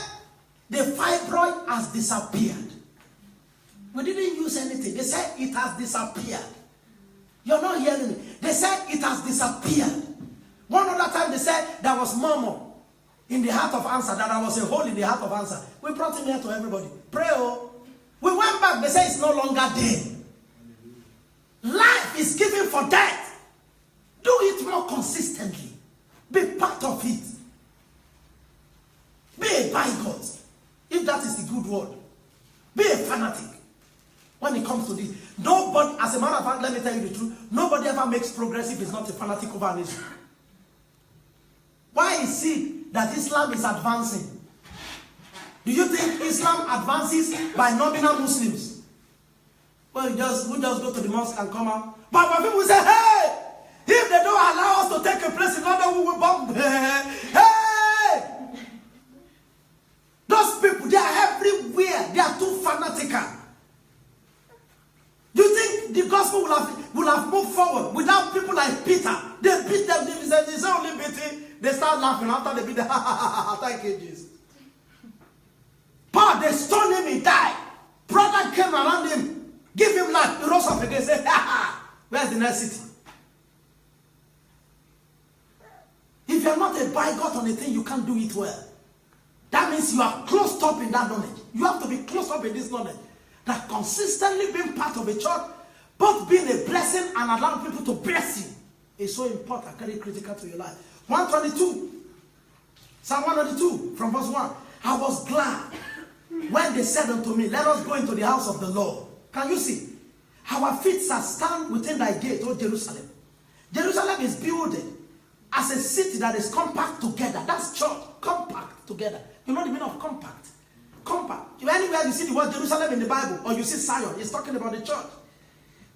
the fibroid has disappeared. We didn't use anything. They said it has disappeared. You're not hearing me. They said it has disappeared. One other time they said there was murmur in the heart of answer, that there was a hole in the heart of answer. We brought him here to everybody. Pray. Oh. We went back. They said it's no longer there. Life is given for death. Do it more consistently. Be part of it. Be a bigot, if that is the good word. Be a fanatic when it comes to this. Nobody, as a matter of fact, let me tell you the truth, nobody ever makes progress if it's not a fanatic over an issue. Why is it that Islam is advancing? Do you think Islam advances by nominal Muslims? Well, we just go to the mosque and come out. But when people say, hey, if they don't allow us to take a place in London, we will bomb. Hey! Those people, they are everywhere. They are too fanatical. Do you think the gospel will have moved forward without people like Peter? They beat them. They say only beating. They start laughing after they beat them. Thank you, Jesus. Paul, they stoned him, he died. Brother came around him, give him life. He rose up again and said, where's the next city? If you're not a bigot on a thing, you can't do it well. That means you are closed up in that knowledge. You have to be closed up in this knowledge. That consistently being part of a church, both being a blessing and allowing people to bless you, is so important, very critical to your life. 122. Psalm 122 from verse 1. I was glad when they said unto me, let us go into the house of the Lord. Can you see? Our feet shall stand within thy gate, O Jerusalem. Jerusalem is built as a city that is compact together. That's church. Compact together. You know the meaning of compact? Compact. Anywhere you see the word Jerusalem in the Bible, or you see Zion, it's talking about the church.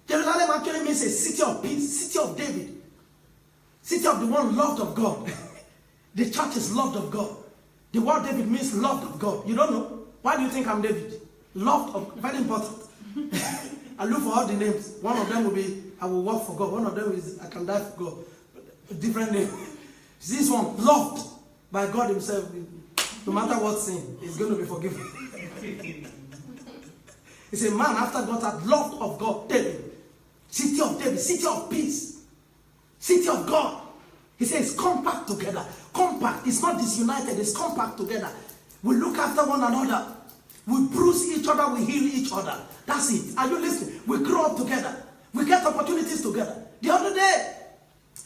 Jerusalem actually means a city of peace, city of David, city of the one loved of God. The church is loved of God. The word David means loved of God. You don't know? Why do you think I'm David? Loved of, very important. I look for all the names. One of them will be, I will work for God. One of them is, I can die for God. A different name. This one, loved by God himself. No matter what sin, he's going to be forgiven. It's a man after God that loved of God. David. City of David. City of peace. City of God. He says compact together. Compact. It's not disunited. It's compact together. We look after one another. We bruise each other. We heal each other. That's it. Are you listening? We grow up together. We get opportunities together. The other day,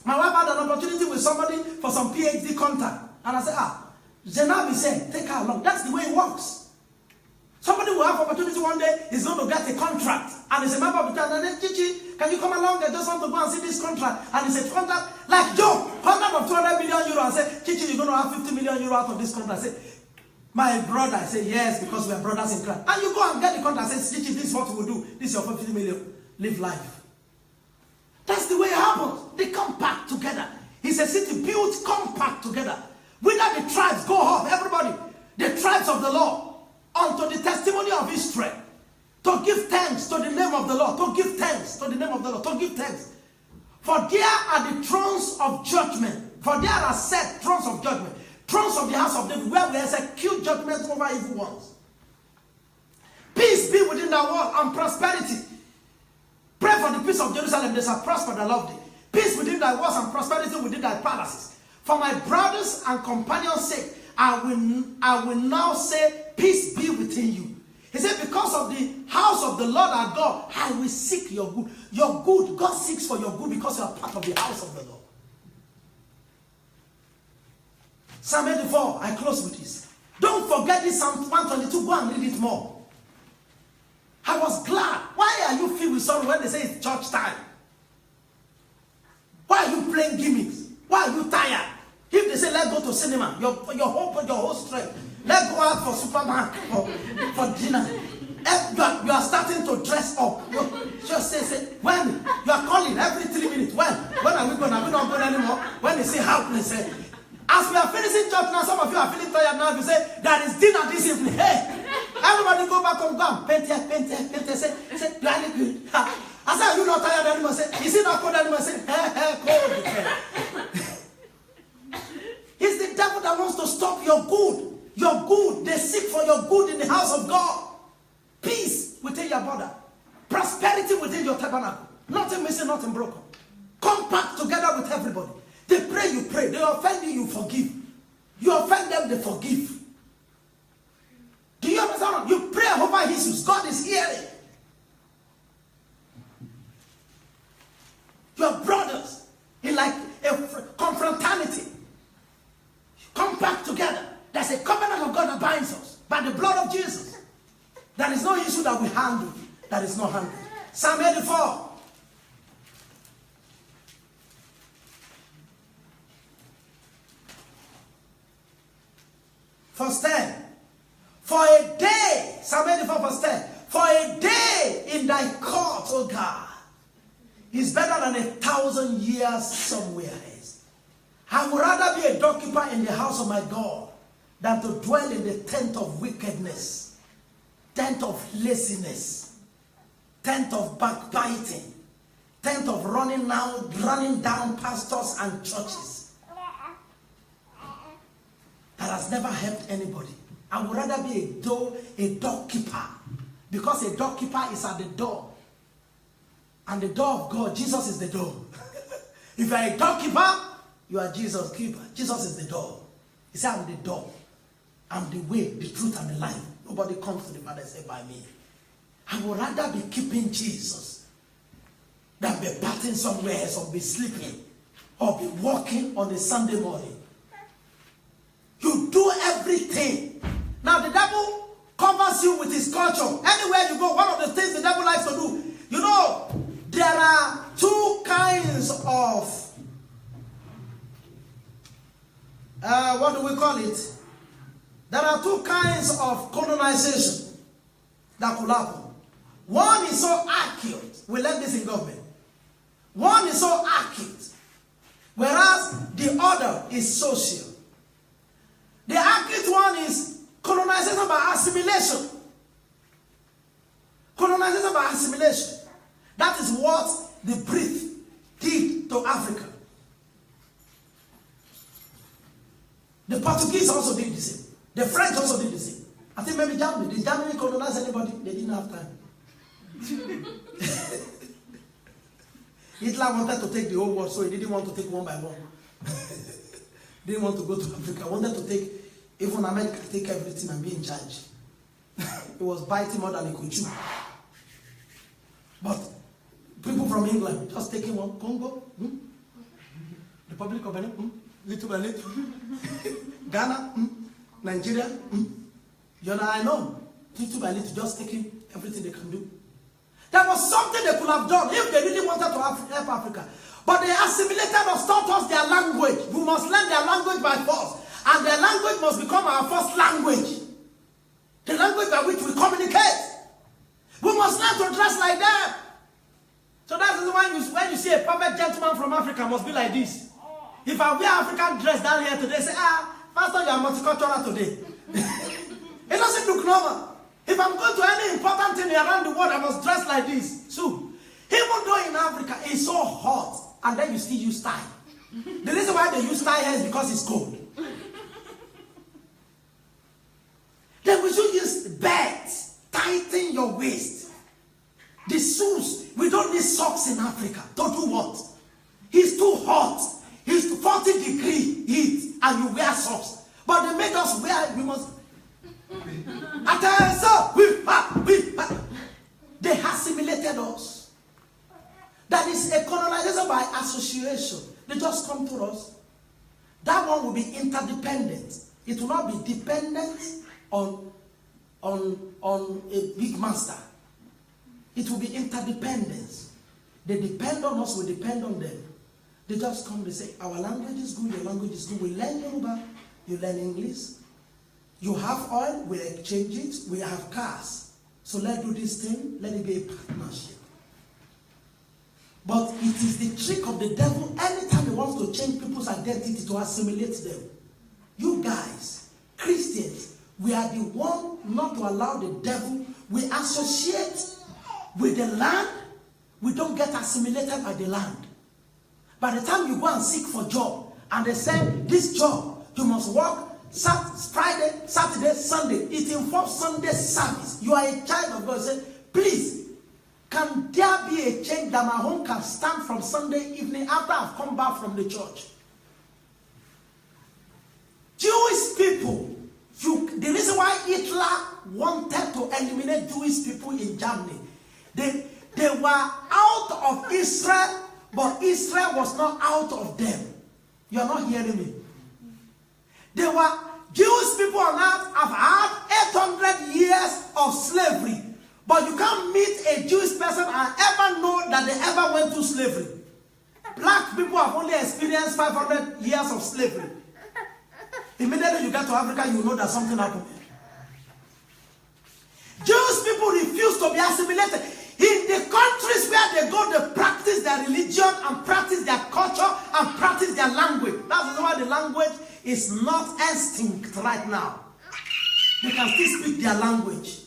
my wife had an opportunity with somebody for some PhD contact. And I said, Zenabi said, take her along. That's the way it works. Somebody will have opportunity one day, he's going to get a contract. And he's a member of the church. And then, Chichi, can you come along? I just want to go and see this contract. And he said, contract, like Joe, contract of 200 million euro. I said, Chichi, you're going to have 50 million euro out of this contract. I said, my brother. I said, yes, because we are brothers in Christ. And you go and get the contract. I said, Chichi, this is what we will do. This is your 50 million. Live life. That's the way it happens. They compact together. It's a city built compact together. Whether the tribes go up, everybody, the tribes of the Lord, unto the testimony of Israel, to give thanks to the name of the Lord, to give thanks to the name of the Lord, to give thanks. For there are the thrones of judgment. For there are set thrones of judgment, thrones of the house of David, where we execute judgment over evil ones. Peace be within the world and prosperity. Pray for the peace of Jerusalem, they shall prosper the lovely. Peace within thy walls and prosperity within thy palaces. For my brothers and companions' sake, I will now say, peace be within you. He said, because of the house of the Lord our God, I will seek your good. Your good, God seeks for your good because you are part of the house of the Lord. Psalm 84, I close with this. Don't forget this Psalm 122, go and read it more. I was glad. Why are you filled with sorrow when they say it's church time? Why are you playing gimmicks? Why are you tired? If they say let's go to cinema, your whole strength. Let's go out for supermarket for dinner. You are starting to dress up. Just say when you are calling every 3 minutes. When are we going? Are we not going anymore? When they say how can they say? As we are finishing church now, some of you are feeling tired now. You say there is dinner this evening. Hey, everybody go back home. Go and paint here. Say you are good. I said, are you not tired anymore? Say, is it not cold anymore? Say, cold. It's the devil that wants to stop your good. Your good. They seek for your good in the house of God. Peace within your border. Prosperity within your tabernacle. Nothing missing, nothing broken. Compact together with everybody. They pray, you pray. They offend you, you forgive. You offend them, they forgive. Do you understand? You pray over issues. God is hearing. Your brothers in like a confraternity. Compact together. There's a covenant of God that binds us by the blood of Jesus. There is no issue that we handle that is not handled. Psalm 84. Verse 10. For a day, Psalm 84 verse 10. For a day in thy court, O God, is better than 1,000 years somewhere else. I would rather be a doorkeeper in the house of my God than to dwell in the tent of wickedness, tent of laziness, tent of backbiting, tent of running down pastors and churches that has never helped anybody. I would rather be a doorkeeper, because a doorkeeper is at the door. And the door of God, Jesus is the door. If you are a doorkeeper, you are Jesus' keeper. Jesus is the door. He said, I'm the door. I'm the way, the truth, and the life. Nobody comes to the Father except by me. I would rather be keeping Jesus than be batting somewhere else, or be sleeping, or be walking on a Sunday morning. You do everything. Now the devil covers you with his culture. Anywhere you go, one of the things the devil likes to do, you know, there are two kinds of, what do we call it? There are two kinds of colonization that could happen. One is so acute. We learn this in government. One is so acute, whereas the other is social. The acute one is colonization by assimilation. Colonization by assimilation. That is what the British did to Africa. The Portuguese also did the same. The French also did the same. I think maybe Germany. Did Germany colonize anybody? They didn't have time. Hitler wanted to take the whole world, so he didn't want to take one by one. Didn't want to go to Africa. Wanted to take, even America, take everything and be in charge. He was biting more than he could chew. But people from England just taking one. Congo, Republic of Benin, little by little. Ghana, Nigeria, you know, I know. Little by little, just taking everything they can do. There was something they could have done if they really wanted to help Africa. But they assimilated us, taught us their language. We must learn their language by force. And their language must become our first language. The language by which we communicate. We must learn to dress like them. So that's why when you see a perfect gentleman from Africa, must be like this. If I wear African dress down here today, say, Pastor, you are multicultural today. It doesn't look normal. If I'm going to any important thing around the world, I must dress like this. So, even though in Africa it's so hot, and then you still use tie. The reason why they use tie here is because it's cold. Then we should use belts, tighten your waist. The shoes, we don't need socks in Africa. Don't do what? It's too hot. It's 40-degree heat, and you wear socks. But they made us wear, we must. They assimilated us. That is a colonization by association. They just come to us. That one will be interdependent. It will not be dependent on a big master. It will be interdependence. They depend on us, we depend on them. They just come, they say, our language is good, your language is good. We learn Yoruba, you learn English. You have oil, we exchange it. We have cars. So let's do this thing, let it be a partnership. But it is the trick of the devil anytime he wants to change people's identity to assimilate them. You guys, Christians, we are the one not to allow the devil. We associate with the land. We don't get assimilated by the land. By the time you go and seek for job, and they say, this job, you must work Friday, Saturday, Sunday. It involves Sunday service. You are a child of God. Say, please, can there be a change that my home can stand from Sunday evening after I've come back from the church? Jewish people, the reason why Hitler wanted to eliminate Jewish people in Germany, they were out of Israel, but Israel was not out of them. You are not hearing me. They were Jewish people on earth have had 800 years of slavery. But you can't meet a Jewish person and ever know that they ever went through slavery. Black people have only experienced 500 years of slavery. Immediately you get to Africa, you know that something happened. Jewish people refuse to be assimilated. In the countries where they go, they practice their religion and practice their culture and practice their language. That's why the language is not extinct right now. They can still speak their language.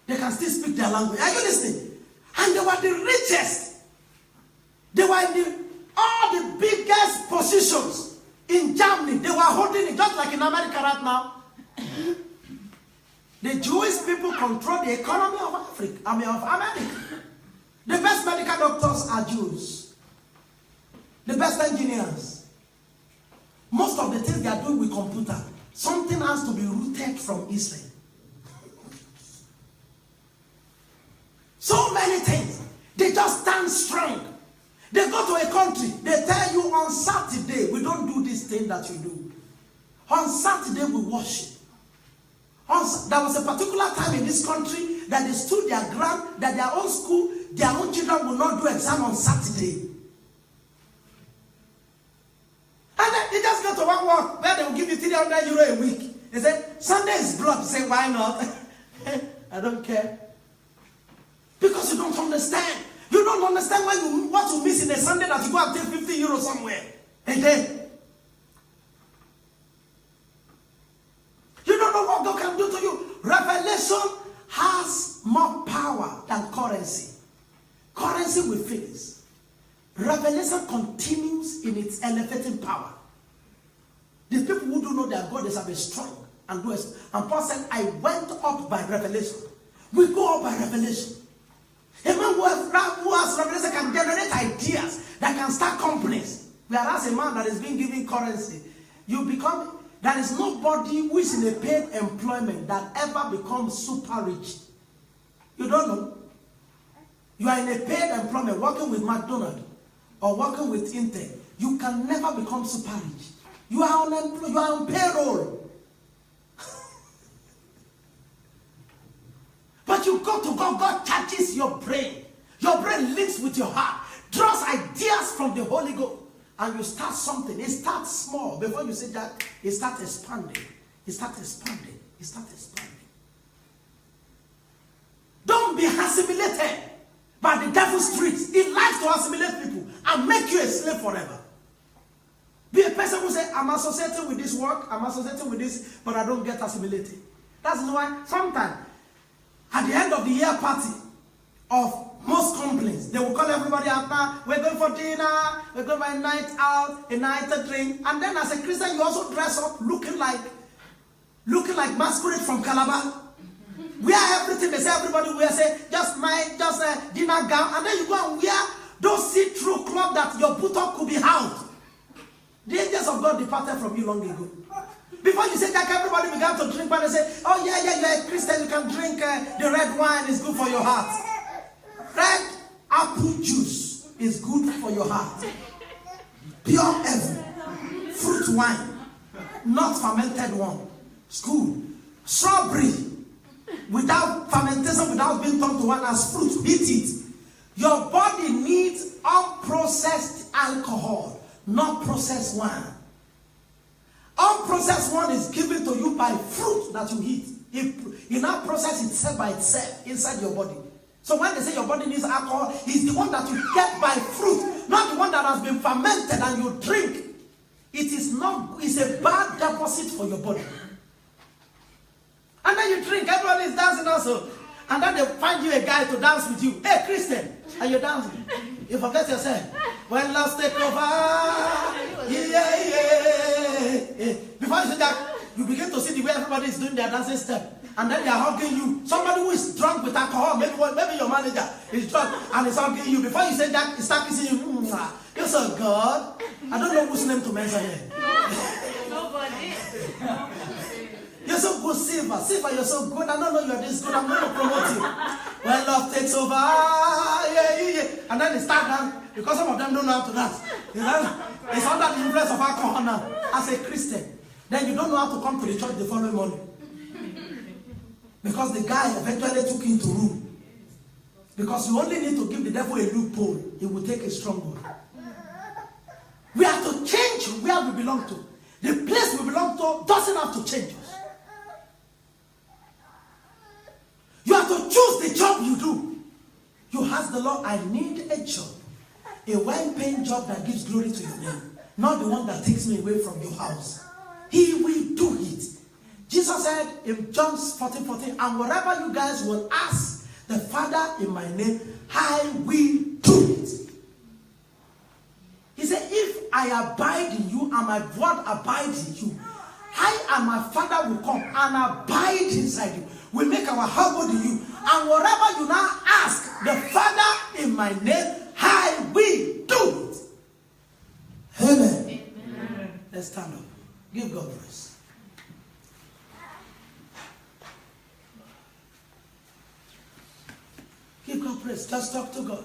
They can still speak their language. Are you listening? And they were the richest. They were in all the biggest positions in Germany. They were holding it just like in America right now. The Jewish people control the economy of Africa. Of America. The best medical doctors are Jews. The best engineers. Most of the things they are doing with computer, something has to be rooted from Israel. So many things. They just stand strong. They go to a country, they tell you on Saturday, we don't do this thing that you do. On Saturday, we worship. There was a particular time in this country that they stood their ground, that their own school, their own children will not do exam on Saturday. And then they just go to one work where they will give you 300 euro a week. They say, Sunday is blocked. You say, why not? I don't care. Because you don't understand. You don't understand what you miss in a Sunday that you go and take 50 euros somewhere. And then, you don't know what God can do to you. Revelation has more power than currency. Currency will finish. Revelation continues in its elevating power. The people who do know their God is a strong and do it. And Paul said, I went up by revelation. We go up by revelation. A man who has revelation can generate ideas that can start companies. Whereas a man that is being given currency, there is nobody who is in a paid employment that ever becomes super rich. You don't know. You are in a paid employment working with McDonald's or working with Intel. You can never become super rich. You are on payroll. But you go to God, God touches your brain. Your brain links with your heart, draws ideas from the Holy Ghost, and you start something. It starts small. Before you say that, it starts expanding. It starts expanding. It starts expanding. Don't be assimilated by the devil's tricks. It likes to assimilate people and make you a slave forever. Be a person who says, I'm associated with this work, I'm associated with this, but I don't get assimilated. That's why sometimes, at the end of the year party of most companies, they will call everybody out now, we're going for dinner, we're going for a night out, a night to drink. And then as a Christian, you also dress up looking like masquerade from Calabar. Wear everything, they say everybody wear, say, just a dinner gown. And then you go and wear those see-through clothes that your buttock could be out. The angels of God departed from you long ago. Before you say that, everybody began to drink, but they say, oh yeah, you're a Christian, you can drink the red wine, it's good for your heart. Red apple juice is good for your heart. Pure heaven. Fruit wine. Not fermented one. It's good. Strawberry. Without fermentation, without being turned to one as fruit. Eat it. Your body needs unprocessed alcohol, not processed wine. Unprocessed one is given to you by fruit that you eat. You now process itself by itself inside your body. So when they say your body needs alcohol, it's the one that you get by fruit, not the one that has been fermented and you drink. It's a bad deposit for your body. And then you drink, everybody is dancing also. And then they find you a guy to dance with you. Hey, Christian, and you're dancing. You forget yourself. When love take over, yeah. Before you say that, you begin to see the way everybody is doing their dancing step. And then they are hugging you. Somebody who is drunk with alcohol, maybe your manager is drunk and is hugging you. Before you say that, he starts kissing you. You're so good. I don't know whose name to mention here. Nobody. You're so good, Silver. Silver, you're so good. I don't know you're this good. I'm going to promote you. When love takes over, yeah. And then they start dancing. Because some of them don't know how to dance. It's under the influence of alcohol now. As a Christian, then you don't know how to come to the church the following morning. Because the guy eventually took him to room. Because you only need to give the devil a loophole. He will take a stronghold. We have to change where we belong to. The place we belong to doesn't have to change us. the Lord, I need a job, a well-paying job that gives glory to your name, not the one that takes me away from your house. He will do it. Jesus said in John 14:14, and whatever you guys will ask the Father in my name, I will do it. He said, if I abide in you and my word abides in you, I and my Father will come and abide inside you. We make our home in you. And whatever you now ask the Father in my name, I will do it. Amen. Amen. Let's stand up. Give God praise. Give God praise. Just talk to God.